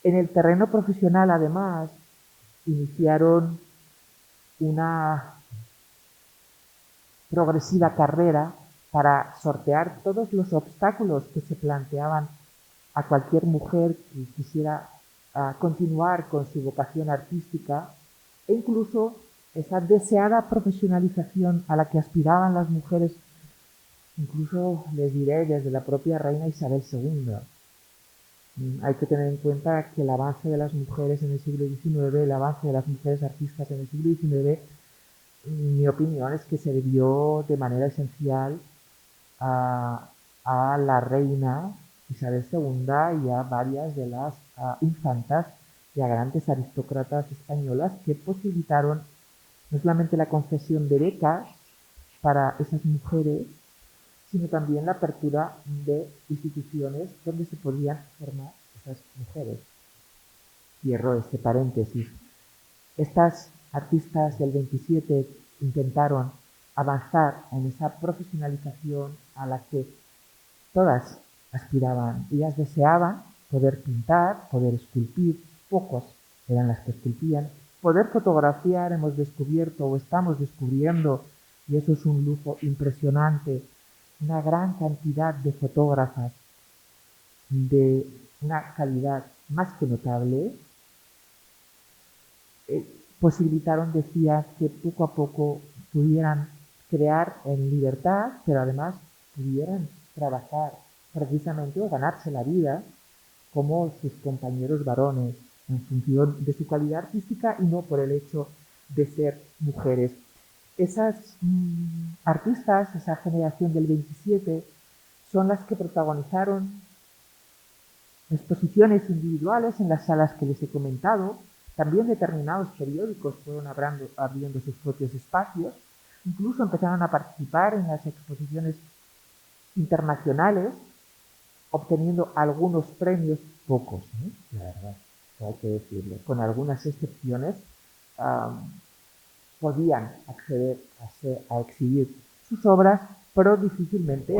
D: En el terreno profesional, además, iniciaron una progresiva carrera para sortear todos los obstáculos que se planteaban a cualquier mujer que quisiera continuar con su vocación artística, e incluso esa deseada profesionalización a la que aspiraban las mujeres, incluso les diré desde la propia reina Isabel II. Hay que tener en cuenta que el avance de las mujeres en el siglo XIX, el avance de las mujeres artistas en el siglo XIX, mi opinión es que se debió de manera esencial a la reina Isabel II y a varias de las infantas y a grandes aristócratas españolas que posibilitaron no solamente la concesión de becas para esas mujeres, sino también la apertura de instituciones donde se podían formar esas mujeres. Cierro este paréntesis. Estas artistas del 27 intentaron avanzar en esa profesionalización a la que todas aspiraban. Ellas deseaban poder pintar, poder esculpir, pocos eran las que esculpían, poder fotografiar. Hemos descubierto o estamos descubriendo, y eso es un lujo impresionante, una gran cantidad de fotógrafas de una calidad más que notable, posibilitaron, decía, que poco a poco pudieran crear en libertad, pero además pudieran trabajar precisamente o ganarse la vida como sus compañeros varones en función de su calidad artística y no por el hecho de ser mujeres. Esas artistas, esa generación del 27, son las que protagonizaron exposiciones individuales en las salas que les he comentado. También determinados periódicos fueron abriendo sus propios espacios. Incluso empezaron a participar en las exposiciones internacionales, obteniendo algunos premios, pocos, la verdad, hay que decirlo, con algunas excepciones, podían acceder a exhibir sus obras, pero difícilmente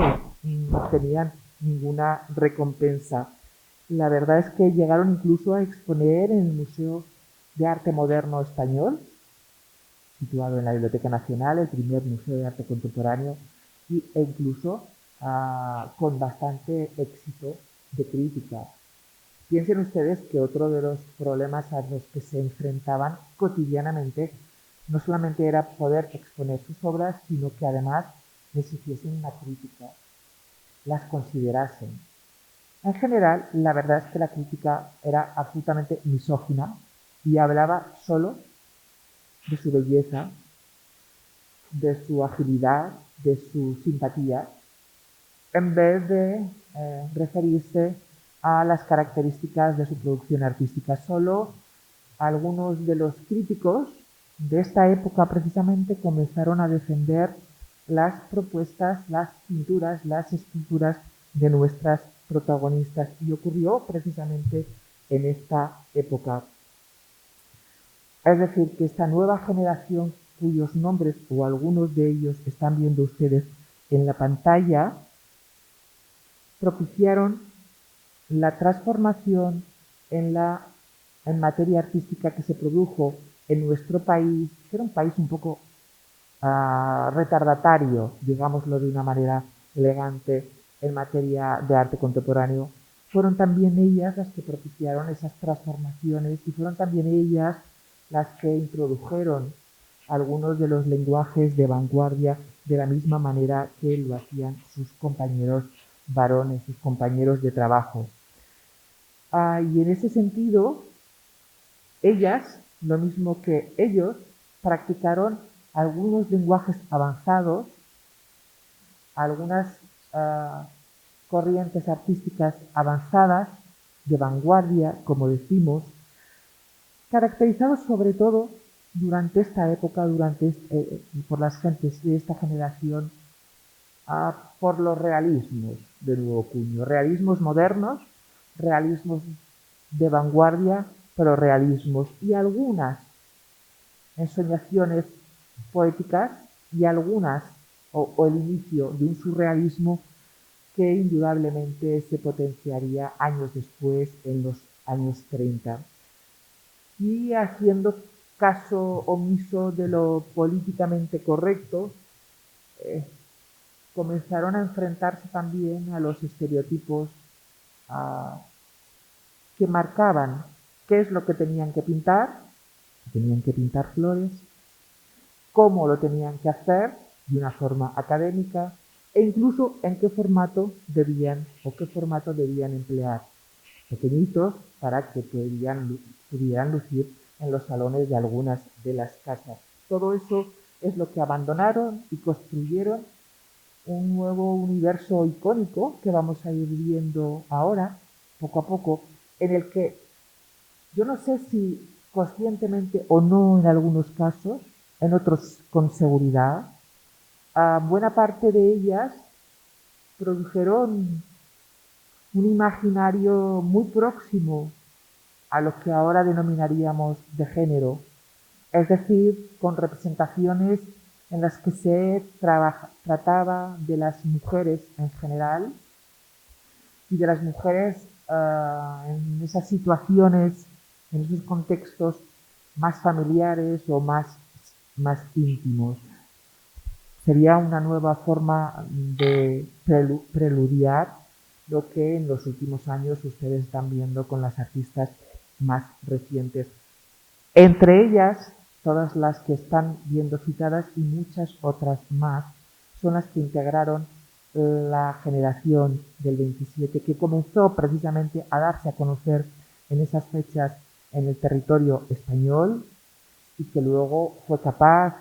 D: tenían ninguna recompensa. La verdad es que llegaron incluso a exponer en el Museo de Arte Moderno Español, situado en la Biblioteca Nacional, el primer museo de arte contemporáneo, e incluso con bastante éxito de crítica. Piensen ustedes que otro de los problemas a los que se enfrentaban cotidianamente no solamente era poder exponer sus obras, sino que además les hiciesen una crítica, las considerasen. En general, la verdad es que la crítica era absolutamente misógina y hablaba solo de su belleza de su agilidad, de su simpatía, en vez de referirse a las características de su producción artística. Solo algunos de los críticos de esta época precisamente comenzaron a defender las propuestas, las pinturas, las esculturas de nuestras protagonistas, y ocurrió precisamente en esta época. Es decir, que esta nueva generación, cuyos nombres o algunos de ellos están viendo ustedes en la pantalla, propiciaron la transformación en materia artística que se produjo en nuestro país, que era un país un poco retardatario, digámoslo de una manera elegante, en materia de arte contemporáneo. Fueron también ellas las que propiciaron esas transformaciones y fueron también ellas las que introdujeron algunos de los lenguajes de vanguardia de la misma manera que lo hacían sus compañeros varones, sus compañeros de trabajo. Y en ese sentido, ellas, lo mismo que ellos, practicaron algunos lenguajes avanzados, algunas corrientes artísticas avanzadas, de vanguardia, como decimos, caracterizados sobre todo durante esta época, por las gentes de esta generación, por los realismos de nuevo cuño, realismos modernos, realismos de vanguardia, pero realismos, y algunas ensoñaciones poéticas y algunas, o el inicio de un surrealismo que indudablemente se potenciaría años después, en los años 30. Y haciendo caso omiso de lo políticamente correcto, comenzaron a enfrentarse también a los estereotipos que marcaban qué es lo que tenían que pintar. Tenían que pintar flores, cómo lo tenían que hacer de una forma académica e incluso en qué formato debían emplear. Pequeñitos para que pudieran lucir en los salones de algunas de las casas. Todo eso es lo que abandonaron y construyeron un nuevo universo icónico que vamos a ir viendo ahora, poco a poco, en el que yo no sé si conscientemente o no en algunos casos, en otros con seguridad, buena parte de ellas produjeron un imaginario muy próximo a lo que ahora denominaríamos de género, es decir, con representaciones en las que se trataba de las mujeres en general y de las mujeres en esas situaciones, en esos contextos más familiares o más íntimos. Sería una nueva forma de preludiar lo que en los últimos años ustedes están viendo con las artistas más recientes. Entre ellas, todas las que están viendo citadas y muchas otras más, son las que integraron la generación del 27, que comenzó precisamente a darse a conocer en esas fechas en el territorio español y que luego fue capaz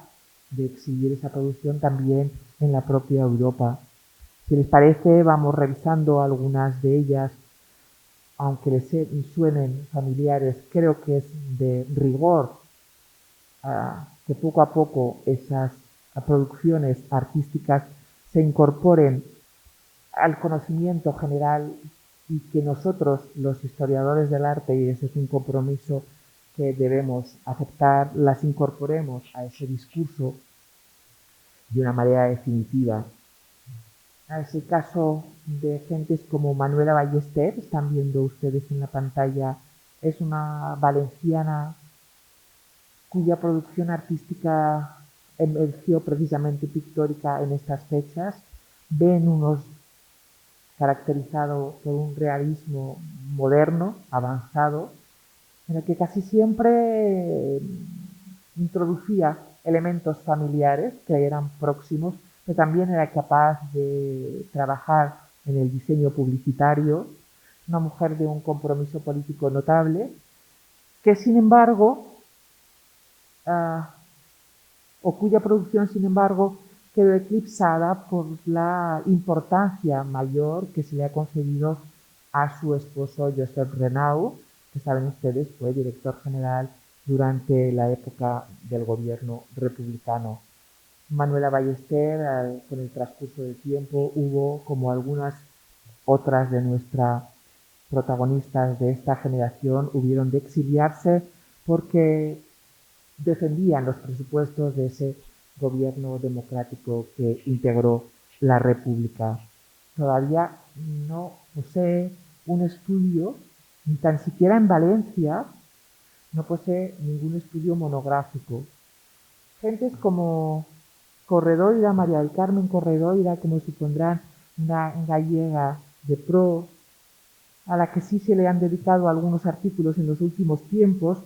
D: de exhibir esa producción también en la propia Europa. Si les parece, vamos revisando algunas de ellas, aunque les suenen familiares. Creo que es de rigor que poco a poco esas producciones artísticas se incorporen al conocimiento general y que nosotros, los historiadores del arte, y ese es un compromiso que debemos aceptar, las incorporemos a ese discurso de una manera definitiva. Es el caso de gentes como Manuela Ballester, están viendo ustedes en la pantalla, es una valenciana cuya producción artística emergió precisamente pictórica en estas fechas. Ven unos caracterizado por un realismo moderno, avanzado, en el que casi siempre introducía elementos familiares que eran próximos, pero también era capaz de trabajar en el diseño publicitario, una mujer de un compromiso político notable, que sin embargo o cuya producción, sin embargo, quedó eclipsada por la importancia mayor que se le ha concedido a su esposo Josep Renau, que saben ustedes fue director general durante la época del gobierno republicano. Manuela Ballester, con el transcurso del tiempo, hubo, como algunas otras de nuestras protagonistas de esta generación, hubieron de exiliarse porque defendían los presupuestos de ese gobierno democrático que integró la República. Todavía no posee un estudio, ni tan siquiera en Valencia, no posee ningún estudio monográfico. Gentes como Corredoira, María del Carmen Corredoira, como supondrán una gallega de pro, a la que sí se le han dedicado algunos artículos en los últimos tiempos,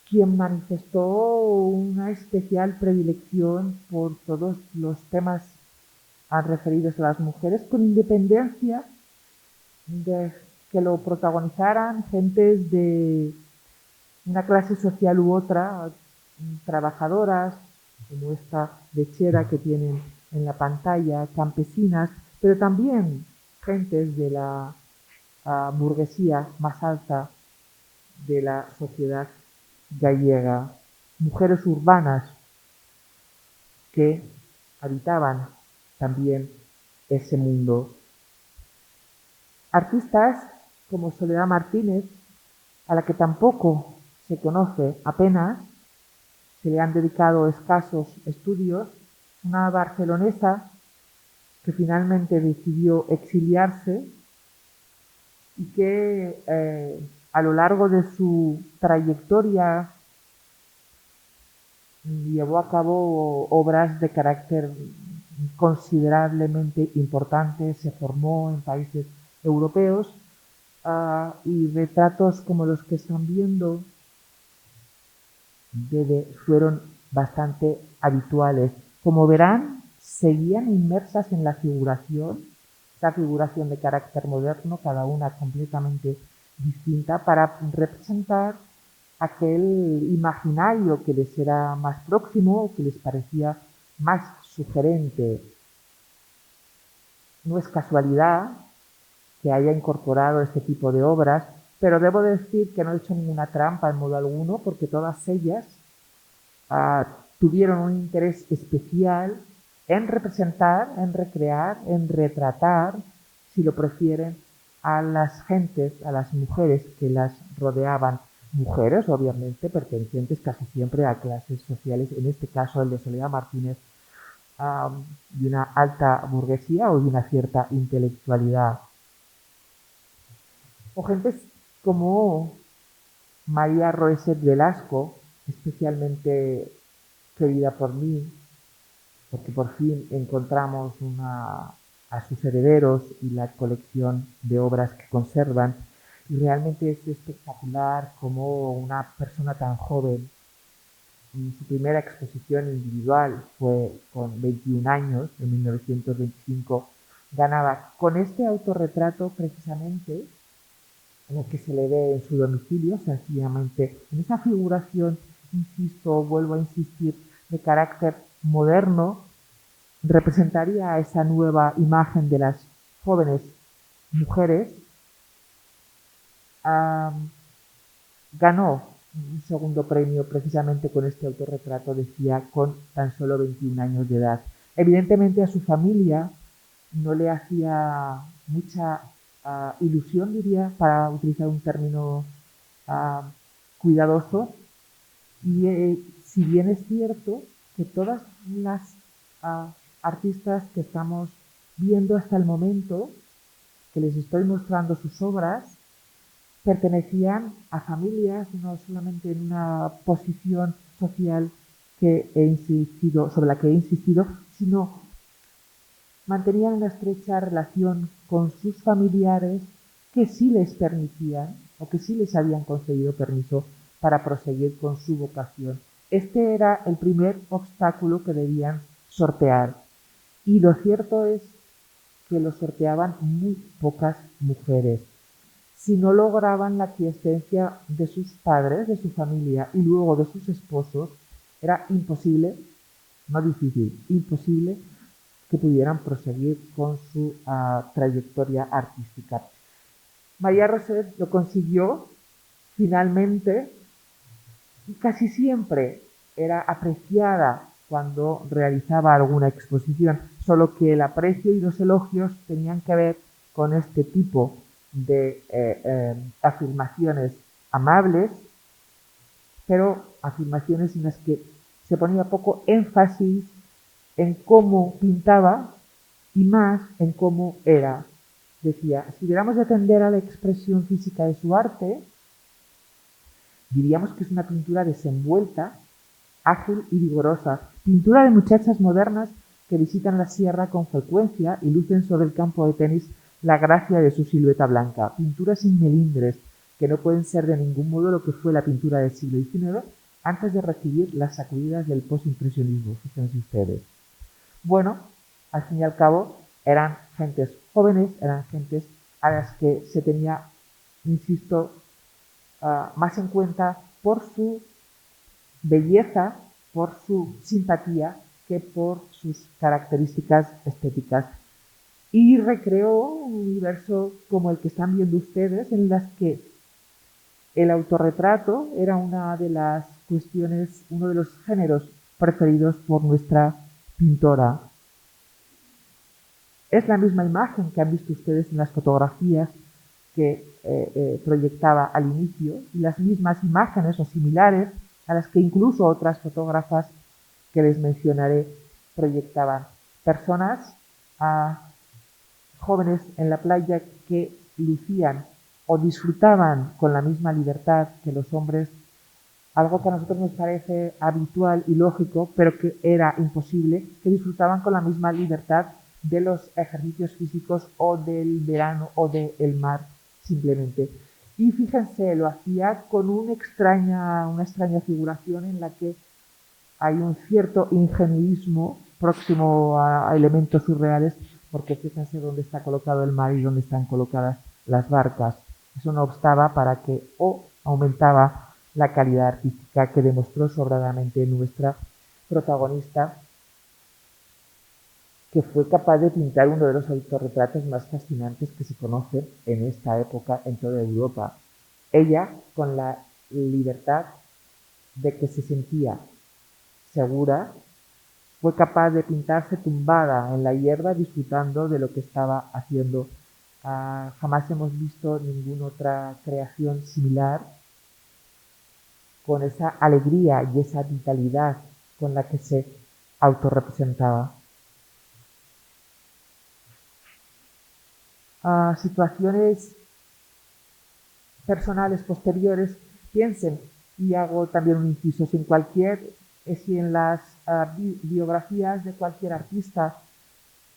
D: quien manifestó una especial predilección por todos los temas referidos a las mujeres, con independencia de que lo protagonizaran gentes de una clase social u otra, trabajadoras, como esta lechera que tienen en la pantalla, campesinas, pero también gentes de la burguesía más alta de la sociedad gallega, mujeres urbanas que habitaban también ese mundo. Artistas como Soledad Martínez, a la que tampoco se conoce apenas, se le han dedicado escasos estudios, una barcelonesa que finalmente decidió exiliarse y que a lo largo de su trayectoria llevó a cabo obras de carácter considerablemente importante, se formó en países europeos y retratos como los que están viendo fueron bastante habituales. Como verán, seguían inmersas en la figuración, esa figuración de carácter moderno, cada una completamente distinta, para representar aquel imaginario que les era más próximo, que les parecía más sugerente. No es casualidad que haya incorporado este tipo de obras, pero debo decir que no he hecho ninguna trampa en modo alguno, porque todas ellas tuvieron un interés especial en representar, en recrear, en retratar, si lo prefieren, a las gentes, a las mujeres que las rodeaban. Mujeres, obviamente, pertenecientes casi siempre a clases sociales, en este caso el de Soledad Martínez, de una alta burguesía o de una cierta intelectualidad. O gentes como María Roeset Velasco, especialmente querida por mí, porque por fin encontramos a sus herederos y la colección de obras que conservan, y realmente es espectacular como una persona tan joven, su primera exposición individual fue con 21 años, en 1925, ganaba con este autorretrato precisamente, en el que se le ve en su domicilio, sencillamente, en esa figuración, insisto, vuelvo a insistir, de carácter moderno, representaría esa nueva imagen de las jóvenes mujeres. Ganó un segundo premio precisamente con este autorretrato, decía, con tan solo 21 años de edad. Evidentemente a su familia no le hacía mucha ilusión, diría, para utilizar un término cuidadoso, y si bien es cierto que todas las artistas que estamos viendo hasta el momento, que les estoy mostrando sus obras, pertenecían a familias, no solamente en una posición social sobre la que he insistido, sino mantenían una estrecha relación con sus familiares que sí les permitían o que sí les habían concedido permiso para proseguir con su vocación. Este era el primer obstáculo que debían sortear, y lo cierto es que lo sorteaban muy pocas mujeres. Si no lograban la aquiescencia de sus padres, de su familia y luego de sus esposos, era imposible no difícil, imposible que pudieran proseguir con su trayectoria artística. María Rosset lo consiguió finalmente y casi siempre era apreciada cuando realizaba alguna exposición, solo que el aprecio y los elogios tenían que ver con este tipo de afirmaciones amables, pero afirmaciones en las que se ponía poco énfasis en cómo pintaba y más en cómo era. Decía, si hubiéramos de atender a la expresión física de su arte, diríamos que es una pintura desenvuelta, ágil y vigorosa, pintura de muchachas modernas que visitan la sierra con frecuencia y lucen sobre el campo de tenis la gracia de su silueta blanca, pintura sin melindres, que no pueden ser de ningún modo lo que fue la pintura del siglo XIX antes de recibir las sacudidas del postimpresionismo, fíjense ustedes. Bueno, al fin y al cabo, eran gentes jóvenes, eran gentes a las que se tenía, insisto, más en cuenta por su belleza, por su simpatía, que por sus características estéticas. Y recreó un universo como el que están viendo ustedes, en las que el autorretrato era una de las cuestiones, uno de los géneros preferidos por nuestra pintora. Es la misma imagen que han visto ustedes en las fotografías que proyectaba al inicio, y las mismas imágenes o similares a las que incluso otras fotógrafas que les mencionaré proyectaban. Personas jóvenes en la playa que lucían o disfrutaban con la misma libertad que los hombres, algo que a nosotros nos parece habitual y lógico, pero que era imposible, que disfrutaban con la misma libertad de los ejercicios físicos o del verano o del mar simplemente. Y fíjense, lo hacía con una extraña figuración en la que hay un cierto ingenuismo próximo a elementos surreales, porque fíjense dónde está colocado el mar y dónde están colocadas las barcas. Eso no obstaba para que aumentaba la calidad artística que demostró sobradamente nuestra protagonista, que fue capaz de pintar uno de los autorretratos más fascinantes que se conocen en esta época en toda Europa. Ella, con la libertad de que se sentía segura, fue capaz de pintarse tumbada en la hierba disfrutando de lo que estaba haciendo. Jamás hemos visto ninguna otra creación similar con esa alegría y esa vitalidad con la que se autorrepresentaba. Situaciones personales posteriores, piensen, y hago también un inciso, si en las biografías de cualquier artista,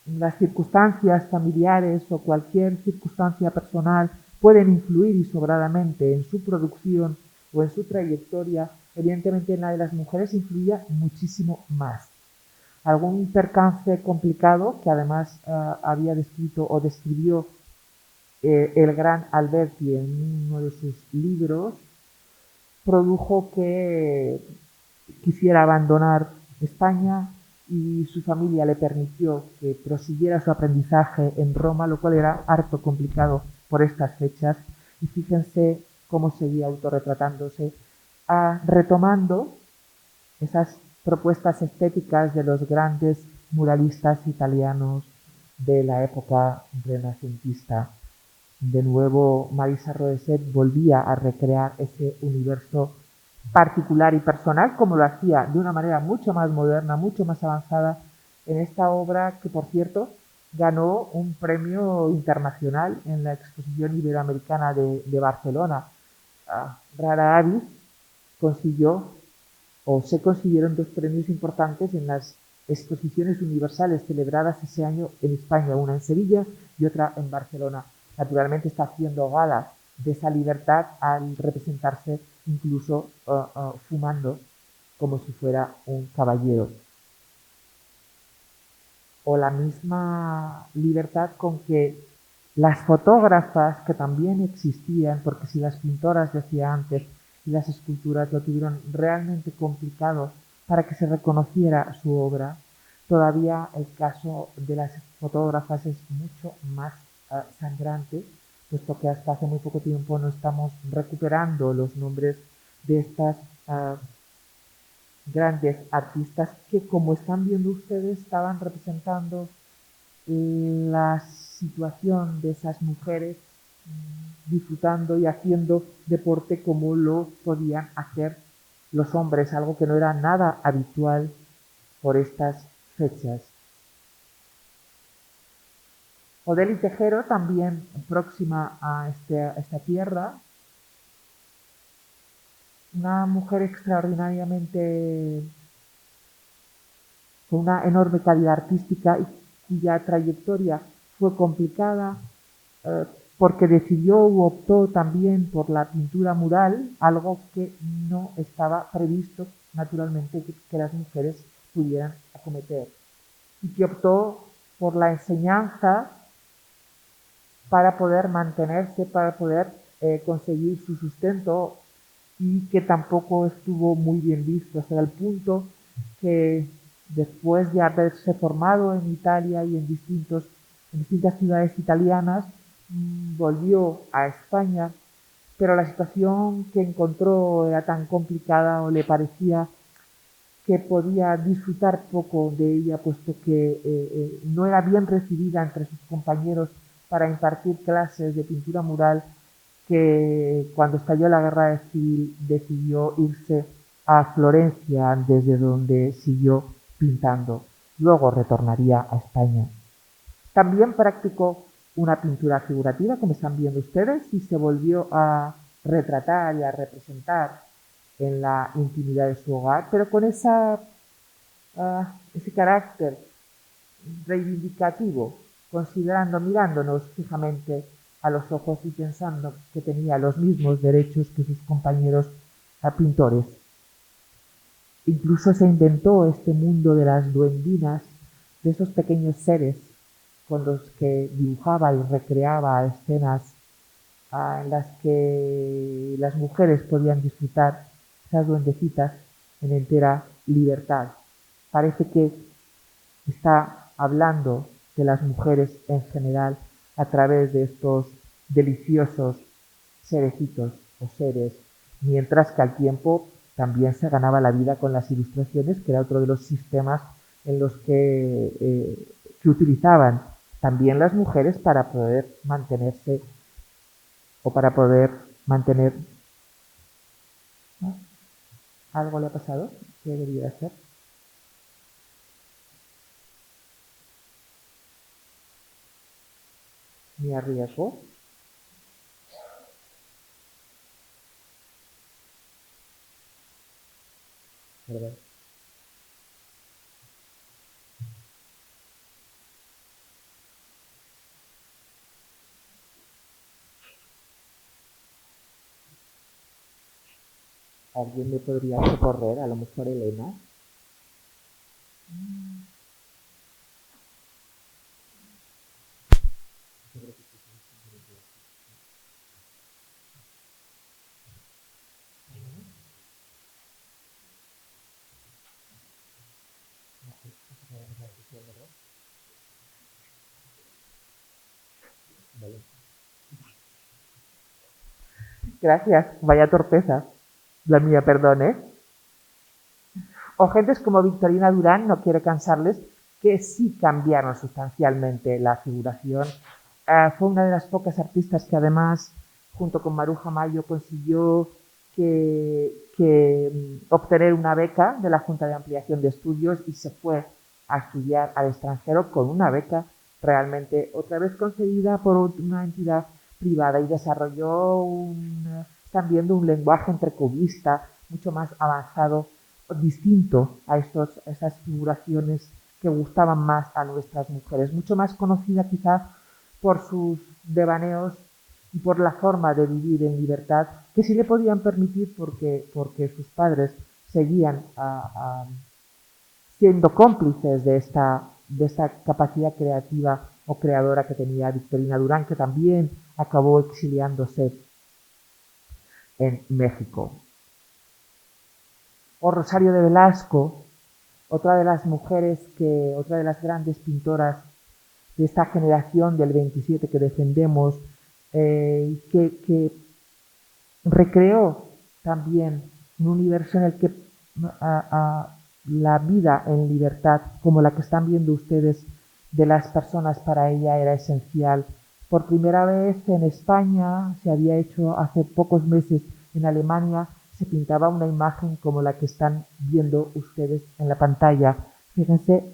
D: las circunstancias familiares o cualquier circunstancia personal pueden influir y sobradamente en su producción o en su trayectoria, evidentemente en la de las mujeres influía muchísimo más. Algún percance complicado que además había descrito o describió el gran Alberti en uno de sus libros, produjo que quisiera abandonar España, y su familia le permitió que prosiguiera su aprendizaje en Roma, lo cual era harto complicado por estas fechas. Y fíjense cómo seguía autorretratándose, retomando esas propuestas estéticas de los grandes muralistas italianos de la época renacentista. De nuevo, Marisa Rosset volvía a recrear ese universo particular y personal, como lo hacía de una manera mucho más moderna, mucho más avanzada, en esta obra que, por cierto, ganó un premio internacional en la Exposición Iberoamericana de Barcelona. Rara avis consiguió, o se consiguieron, 2 premios importantes en las exposiciones universales celebradas ese año en España, una en Sevilla y otra en Barcelona. Naturalmente está haciendo gala de esa libertad al representarse incluso fumando como si fuera un caballero. O la misma libertad con que las fotógrafas, que también existían, porque si las pintoras, decía antes, y las esculturas lo tuvieron realmente complicado para que se reconociera su obra. Todavía el caso de las fotógrafas es mucho más sangrante, puesto que hasta hace muy poco tiempo no estamos recuperando los nombres de estas grandes artistas que, como están viendo ustedes, estaban representando la situación de esas mujeres disfrutando y haciendo deporte como lo podían hacer los hombres, algo que no era nada habitual por estas fechas. Odeli Tejero, también próxima a esta tierra, una mujer extraordinariamente con una enorme calidad artística y cuya trayectoria fue complicada porque decidió u optó también por la pintura mural, algo que no estaba previsto naturalmente que las mujeres pudieran acometer, y que optó por la enseñanza para poder mantenerse, para poder conseguir su sustento, y que tampoco estuvo muy bien visto, hasta el punto que después de haberse formado en Italia y en distintas ciudades italianas, volvió a España, pero la situación que encontró era tan complicada, o le parecía que podía disfrutar poco de ella, puesto que no era bien recibida entre sus compañeros para impartir clases de pintura mural, que cuando estalló la guerra civil decidió irse a Florencia, desde donde siguió pintando. Luego retornaría a España. También practicó una pintura figurativa, como están viendo ustedes, y se volvió a retratar y a representar en la intimidad de su hogar, pero con ese carácter reivindicativo, considerando, mirándonos fijamente a los ojos y pensando que tenía los mismos derechos que sus compañeros pintores. Incluso se inventó este mundo de las duendinas, de esos pequeños seres con los que dibujaba y recreaba escenas en las que las mujeres podían disfrutar, esas duendecitas, en entera libertad. Parece que está hablando de las mujeres en general a través de estos deliciosos serecitos o seres, mientras que al tiempo también se ganaba la vida con las ilustraciones, que era otro de los sistemas en los que utilizaban también las mujeres para poder mantenerse o para poder mantener... ¿no? ¿Algo le ha pasado? ¿Qué debería hacer? ¿Me arriesgo? ¿Verdad? ¿Alguien me podría socorrer? A lo mejor Elena. Vale. Gracias, vaya torpeza. La mía, perdone. O gentes como Victorina Durán, no quiero cansarles, que sí cambiaron sustancialmente la figuración. Fue una de las pocas artistas que además, junto con Maruja Mayo, consiguió obtener una beca de la Junta de Ampliación de Estudios y se fue a estudiar al extranjero con una beca realmente otra vez concedida por una entidad privada, y desarrolló también un lenguaje entrecubista mucho más avanzado, distinto a esas figuraciones que gustaban más a nuestras mujeres, mucho más conocida quizás por sus devaneos y por la forma de vivir en libertad que sí le podían permitir porque sus padres seguían siendo cómplices de esta capacidad creativa o creadora que tenía Victorina Durán, que también acabó exiliándose en México. o Rosario de Velasco, otra de las grandes pintoras de esta generación del 27 que defendemos, que recreó también un universo en el que la vida en libertad, como la que están viendo ustedes de las personas, para ella era esencial. Por primera vez en España, se había hecho hace pocos meses en Alemania, se pintaba una imagen como la que están viendo ustedes en la pantalla. Fíjense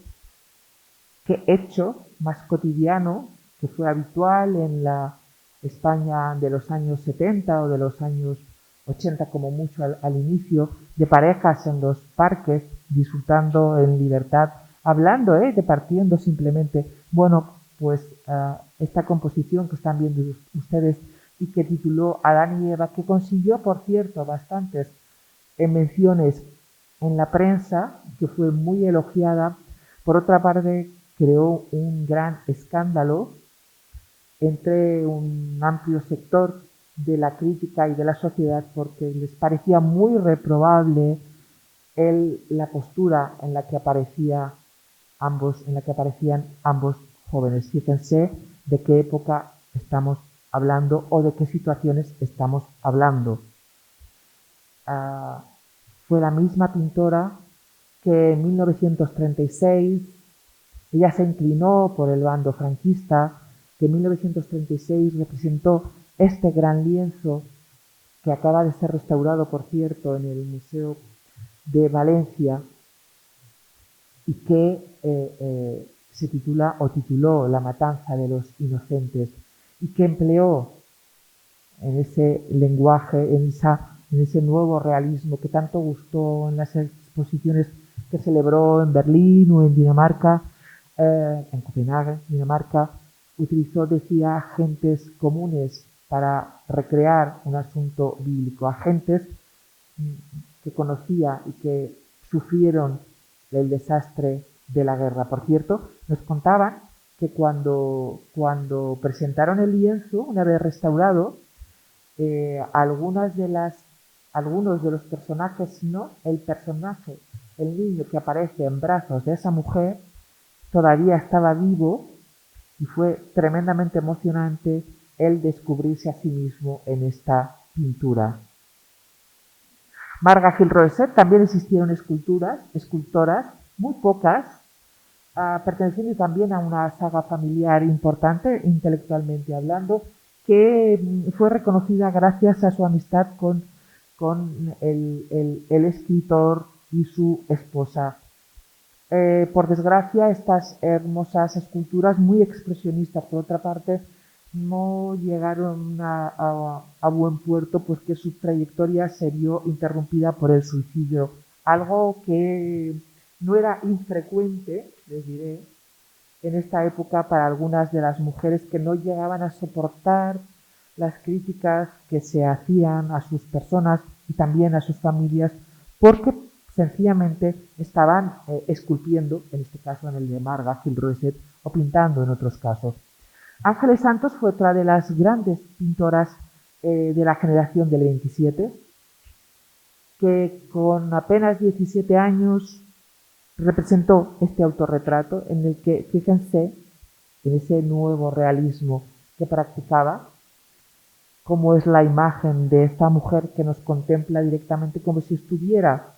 D: qué hecho más cotidiano, que fue habitual en la España de los años 70 o de los años 80 como mucho al inicio, de parejas en los parques, disfrutando en libertad, hablando, departiendo simplemente. Bueno, pues esta composición que están viendo ustedes y que tituló Adán y Eva, que consiguió, por cierto, bastantes menciones en la prensa, que fue muy elogiada. Por otra parte, creó un gran escándalo entre un amplio sector de la crítica y de la sociedad, porque les parecía muy reprobable la postura en la que aparecían ambos jóvenes. Fíjense de qué época estamos hablando o de qué situaciones estamos hablando. Fue la misma pintora que en 1936 ella se inclinó por el bando franquista, que en 1936 representó este gran lienzo que acaba de ser restaurado, por cierto, en el Museo de Valencia, y que se tituló La matanza de los inocentes, y que empleó en ese lenguaje, en ese nuevo realismo que tanto gustó en las exposiciones que celebró en Berlín o en Dinamarca, en Copenhague, Dinamarca. Utilizó, decía, agentes comunes para recrear un asunto bíblico, agentes que conocía y que sufrieron el desastre de la guerra. Por cierto, nos contaban que cuando presentaron el lienzo, una vez restaurado, algunos de los personajes, no, el niño que aparece en brazos de esa mujer, todavía estaba vivo, y fue tremendamente emocionante el descubrirse a sí mismo en esta pintura. Marga Gil Roset, también existieron escultoras, muy pocas, perteneciendo también a una saga familiar importante, intelectualmente hablando, que fue reconocida gracias a su amistad con el escritor y su esposa. Por desgracia, estas hermosas esculturas, muy expresionistas, por otra parte, no llegaron a buen puerto, pues que su trayectoria se vio interrumpida por el suicidio, algo que no era infrecuente, les diré, en esta época para algunas de las mujeres que no llegaban a soportar las críticas que se hacían a sus personas y también a sus familias, porque sencillamente estaban esculpiendo, en este caso en el de Marga Gil Roset, o pintando en otros casos. Ángeles Santos fue otra de las grandes pintoras de la generación del 27, que con apenas 17 años representó este autorretrato en el que, fíjense, en ese nuevo realismo que practicaba, cómo es la imagen de esta mujer que nos contempla directamente como si estuviera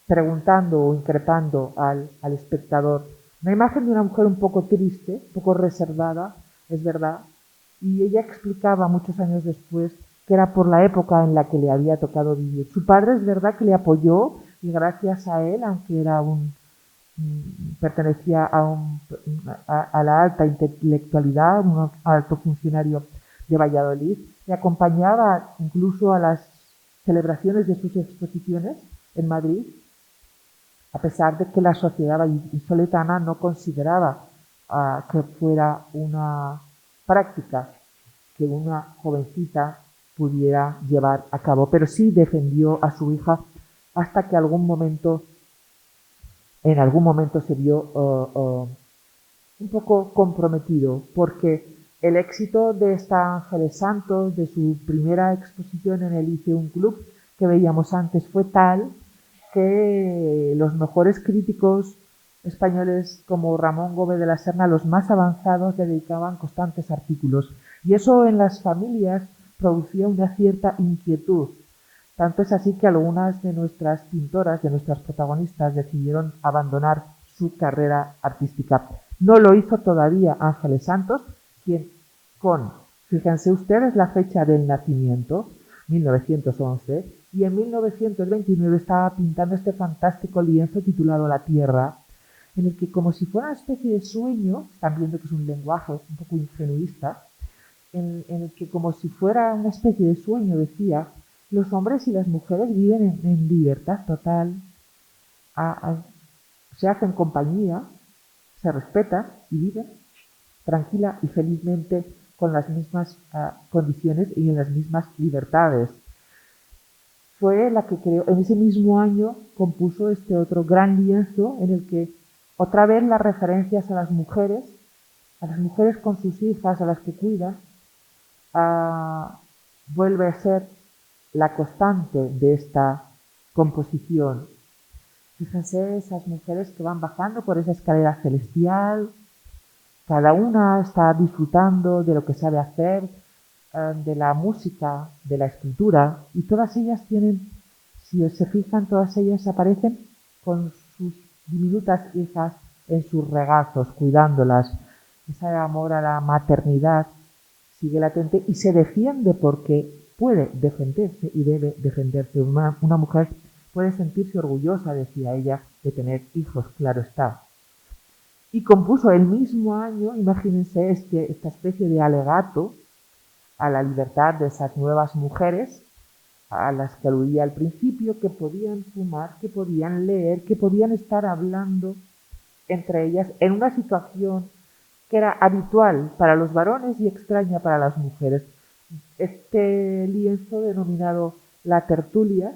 D: preguntando o increpando al espectador. Una imagen de una mujer un poco triste, un poco reservada, es verdad, y ella explicaba muchos años después que era por la época en la que le había tocado vivir. Su padre es verdad que le apoyó, y gracias a él, aunque era pertenecía a la alta intelectualidad, un alto funcionario de Valladolid, le acompañaba incluso a las celebraciones de sus exposiciones en Madrid, a pesar de que la sociedad vallisoletana no consideraba que fuera una práctica que una jovencita pudiera llevar a cabo, pero sí defendió a su hija hasta que en algún momento se vio un poco comprometido, porque el éxito de esta Ángeles Santos, de su primera exposición en el Lyceum Club, que veíamos antes fue tal que los mejores críticos españoles como Ramón Gómez de la Serna, los más avanzados, le dedicaban constantes artículos. Y eso en las familias producía una cierta inquietud. Tanto es así que algunas de nuestras pintoras, de nuestras protagonistas, decidieron abandonar su carrera artística. No lo hizo todavía Ángeles Santos, quien fíjense ustedes la fecha del nacimiento, 1911, y en 1929 estaba pintando este fantástico lienzo titulado La Tierra, en el que, como si fuera una especie de sueño, están viendo que es un lenguaje un poco ingenuista, en el que, como si fuera una especie de sueño, decía: los hombres y las mujeres viven en libertad total, se hacen compañía, se respetan y viven tranquila y felizmente con las mismas condiciones y en las mismas libertades. Fue la que creó, en ese mismo año compuso este otro gran lienzo en el que otra vez las referencias a las mujeres con sus hijas, a las que cuida, vuelve a ser la constante de esta composición. Fíjense esas mujeres que van bajando por esa escalera celestial, cada una está disfrutando de lo que sabe hacer, de la música, de la escritura, y todas ellas tienen, si se fijan, todas ellas aparecen con sus diminutas hijas en sus regazos, cuidándolas. Ese amor a la maternidad sigue latente y se defiende porque puede defenderse y debe defenderse. Una mujer puede sentirse orgullosa, decía ella, de tener hijos, claro está. Y compuso el mismo año, imagínense, esta especie de alegato a la libertad de esas nuevas mujeres a las que aludía al principio, que podían fumar, que podían leer, que podían estar hablando entre ellas en una situación que era habitual para los varones y extraña para las mujeres. Este lienzo, denominado La Tertulia,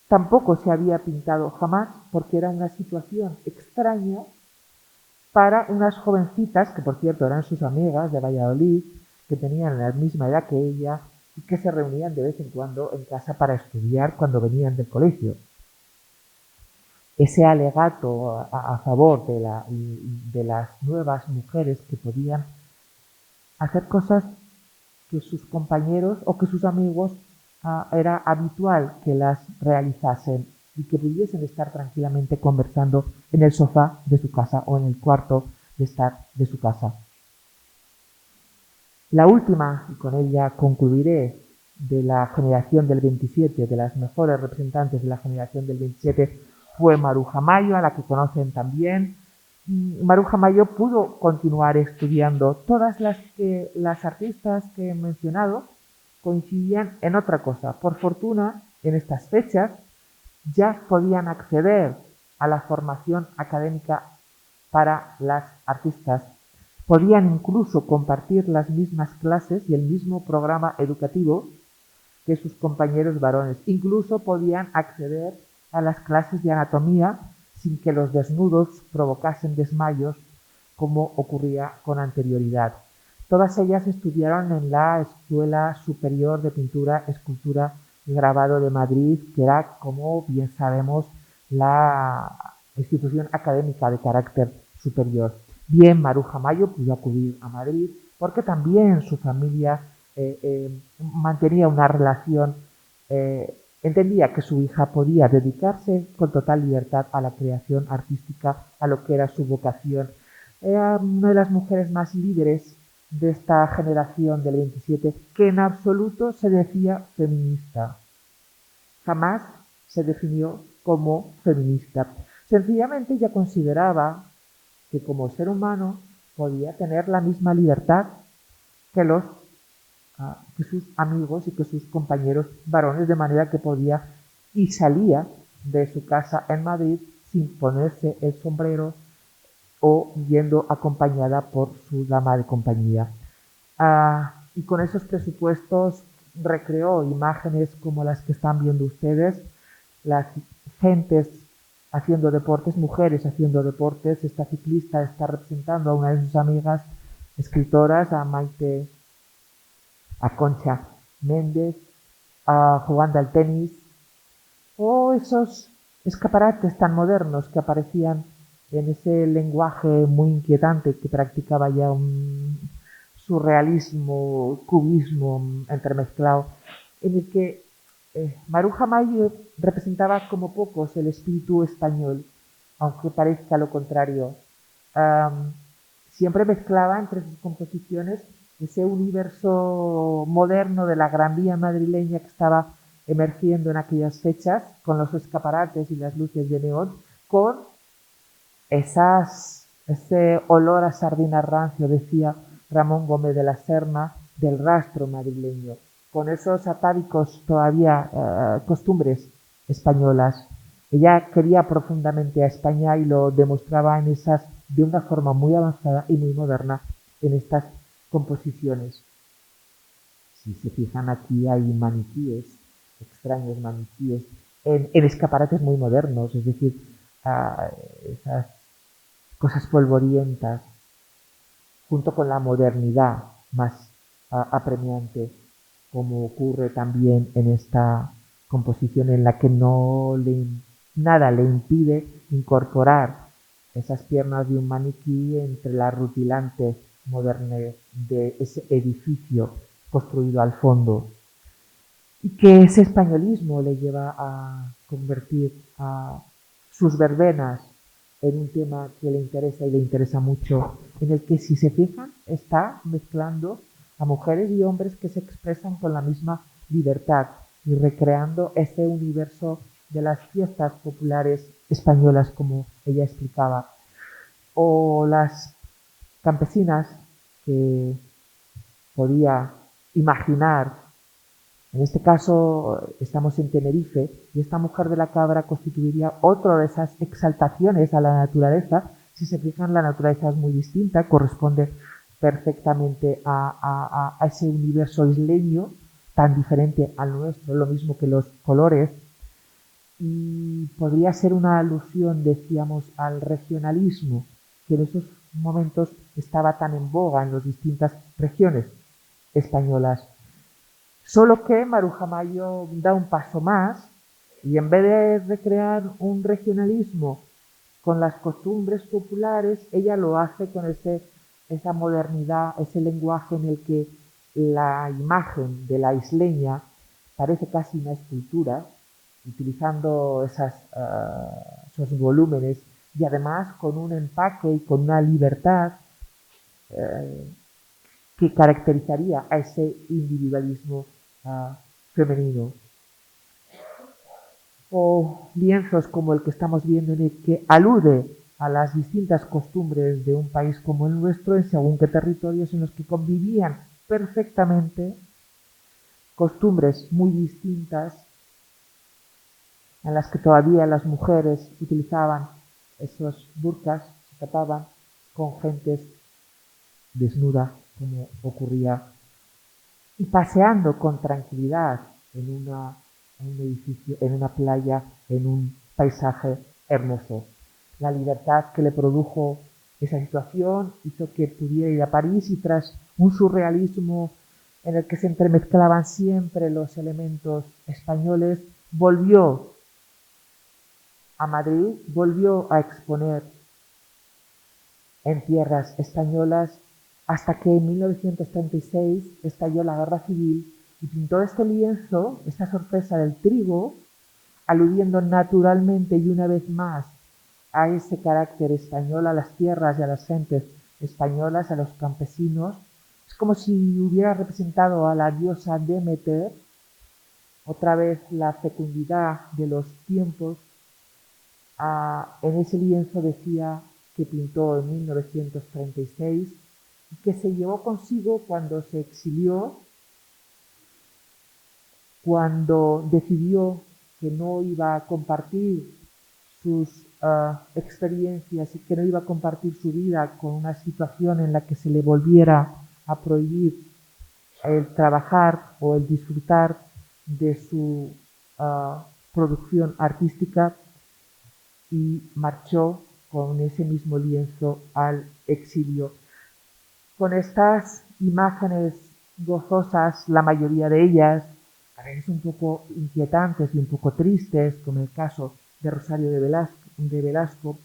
D: tampoco se había pintado jamás, porque era una situación extraña para unas jovencitas, que por cierto eran sus amigas de Valladolid, que tenían la misma edad que ella y que se reunían de vez en cuando en casa para estudiar cuando venían del colegio. Ese alegato a favor de las nuevas mujeres que podían hacer cosas que sus compañeros o que sus amigos era habitual que las realizasen y que pudiesen estar tranquilamente conversando en el sofá de su casa o en el cuarto de estar de su casa. La última, y con ella concluiré, de la generación del 27, de las mejores representantes de la generación del 27, fue Maruja Mayo, a la que conocen también. Maruja Mayo pudo continuar estudiando. Todas las artistas que he mencionado coincidían en otra cosa. Por fortuna, en estas fechas ya podían acceder a la formación académica para las artistas. Podían incluso compartir las mismas clases y el mismo programa educativo que sus compañeros varones. Incluso podían acceder a las clases de anatomía sin que los desnudos provocasen desmayos, como ocurría con anterioridad. Todas ellas estudiaron en la Escuela Superior de Pintura, Escultura y Grabado de Madrid, que era, como bien sabemos, la institución académica de carácter superior. Bien, Maruja Mayo pudo acudir a Madrid porque también su familia mantenía una relación, entendía que su hija podía dedicarse con total libertad a la creación artística, a lo que era su vocación. Era una de las mujeres más libres de esta generación del 27, que en absoluto se decía feminista. Jamás se definió como feminista. Sencillamente ella consideraba que como ser humano podía tener la misma libertad que sus amigos y que sus compañeros varones, de manera que podía y salía de su casa en Madrid sin ponerse el sombrero o yendo acompañada por su dama de compañía. Y con esos presupuestos recreó imágenes como las que están viendo ustedes, las gentes haciendo deportes, mujeres haciendo deportes. Esta ciclista está representando a una de sus amigas escritoras, a Concha Méndez, jugando al tenis, o esos escaparates tan modernos que aparecían en ese lenguaje muy inquietante que practicaba ya un surrealismo, cubismo entremezclado, en el que Maruja Mayo representaba como pocos el espíritu español, aunque parezca lo contrario. Siempre mezclaba entre sus composiciones ese universo moderno de la Gran Vía madrileña que estaba emergiendo en aquellas fechas, con los escaparates y las luces de neón, con ese olor a sardina rancio, decía Ramón Gómez de la Serna, del rastro madrileño, con esos atávicos todavía costumbres españolas. Ella quería profundamente a España y lo demostraba de una forma muy avanzada y muy moderna en estas composiciones. Si se fijan, aquí hay maniquíes, extraños maniquíes, en escaparates muy modernos, es decir, esas cosas polvorientas, junto con la modernidad más apremiante, como ocurre también en esta composición en la que nada le impide incorporar esas piernas de un maniquí entre la rutilante modernidad de ese edificio construido al fondo, y que ese españolismo le lleva a convertir a sus verbenas en un tema que le interesa y le interesa mucho, en el que, si se fijan, está mezclando a mujeres y hombres que se expresan con la misma libertad y recreando ese universo de las fiestas populares españolas, como ella explicaba, o las campesinas que podía imaginar. En este caso estamos en Tenerife y esta mujer de la cabra constituiría otra de esas exaltaciones a la naturaleza. Si se fijan, la naturaleza es muy distinta, corresponde perfectamente a ese universo isleño tan diferente al nuestro, lo mismo que los colores, y podría ser una alusión, decíamos, al regionalismo que en esos momentos estaba tan en boga en las distintas regiones españolas. Solo que Maruja Mayo da un paso más y, en vez de recrear un regionalismo con las costumbres populares, ella lo hace con esa modernidad, ese lenguaje en el que la imagen de la isleña parece casi una escultura, utilizando esos volúmenes, y además con un empaque y con una libertad que caracterizaría a ese individualismo femenino. O lienzos como el que estamos viendo, en el que alude a las distintas costumbres de un país como el nuestro, en según qué territorios en los que convivían perfectamente costumbres muy distintas, en las que todavía las mujeres utilizaban esos burkas, se tapaban con gentes desnudas, como ocurría, y paseando con tranquilidad en un edificio, en una playa, en un paisaje hermoso. La libertad que le produjo esa situación hizo que pudiera ir a París, y tras un surrealismo en el que se entremezclaban siempre los elementos españoles, volvió a Madrid, volvió a exponer en tierras españolas, hasta que en 1936 estalló la Guerra Civil y pintó este lienzo, esta sorpresa del trigo, aludiendo naturalmente y una vez más a ese carácter español, a las tierras y a las gentes españolas, a los campesinos. Es como si hubiera representado a la diosa Demeter, otra vez la fecundidad de los tiempos. En ese lienzo decía que pintó en 1936 y que se llevó consigo cuando se exilió, cuando decidió que no iba a compartir sus experiencias y que no iba a compartir su vida con una situación en la que se le volviera a prohibir el trabajar o el disfrutar de su producción artística, y marchó con ese mismo lienzo al exilio. Con estas imágenes gozosas, la mayoría de ellas a veces un poco inquietantes y un poco tristes, como el caso de Rosario de Velasco,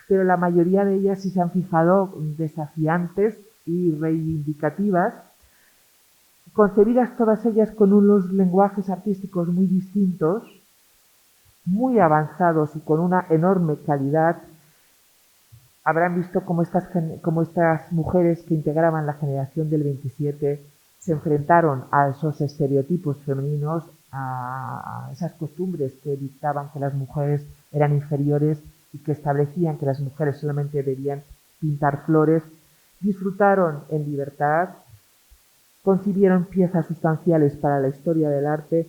D: pero la mayoría de ellas sí se han fijado desafiantes y reivindicativas, concebidas todas ellas con unos lenguajes artísticos muy distintos, muy avanzados y con una enorme calidad. Habrán visto cómo estas mujeres que integraban la generación del 27 se enfrentaron a esos estereotipos femeninos, a esas costumbres que dictaban que las mujeres eran inferiores y que establecían que las mujeres solamente debían pintar flores. Disfrutaron en libertad, concibieron piezas sustanciales para la historia del arte,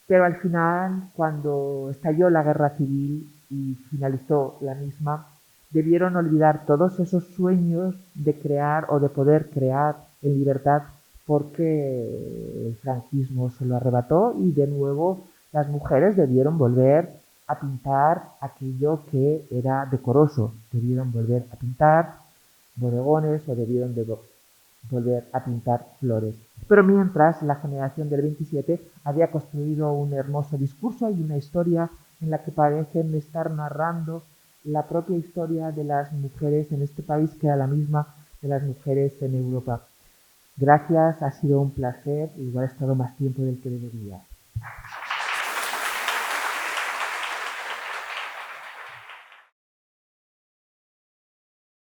D: pero al final, cuando estalló la guerra civil y finalizó la misma, debieron olvidar todos esos sueños de crear o de poder crear en libertad, porque el franquismo se lo arrebató y de nuevo las mujeres debieron volver a pintar aquello que era decoroso, debieron volver a pintar bodegones o debieron de volver a pintar flores. Pero mientras, la generación del 27 había construido un hermoso discurso y una historia en la que parecen estar narrando la propia historia de las mujeres en este país, que era la misma de las mujeres en Europa. Gracias, ha sido un placer, igual he estado más tiempo del que debería.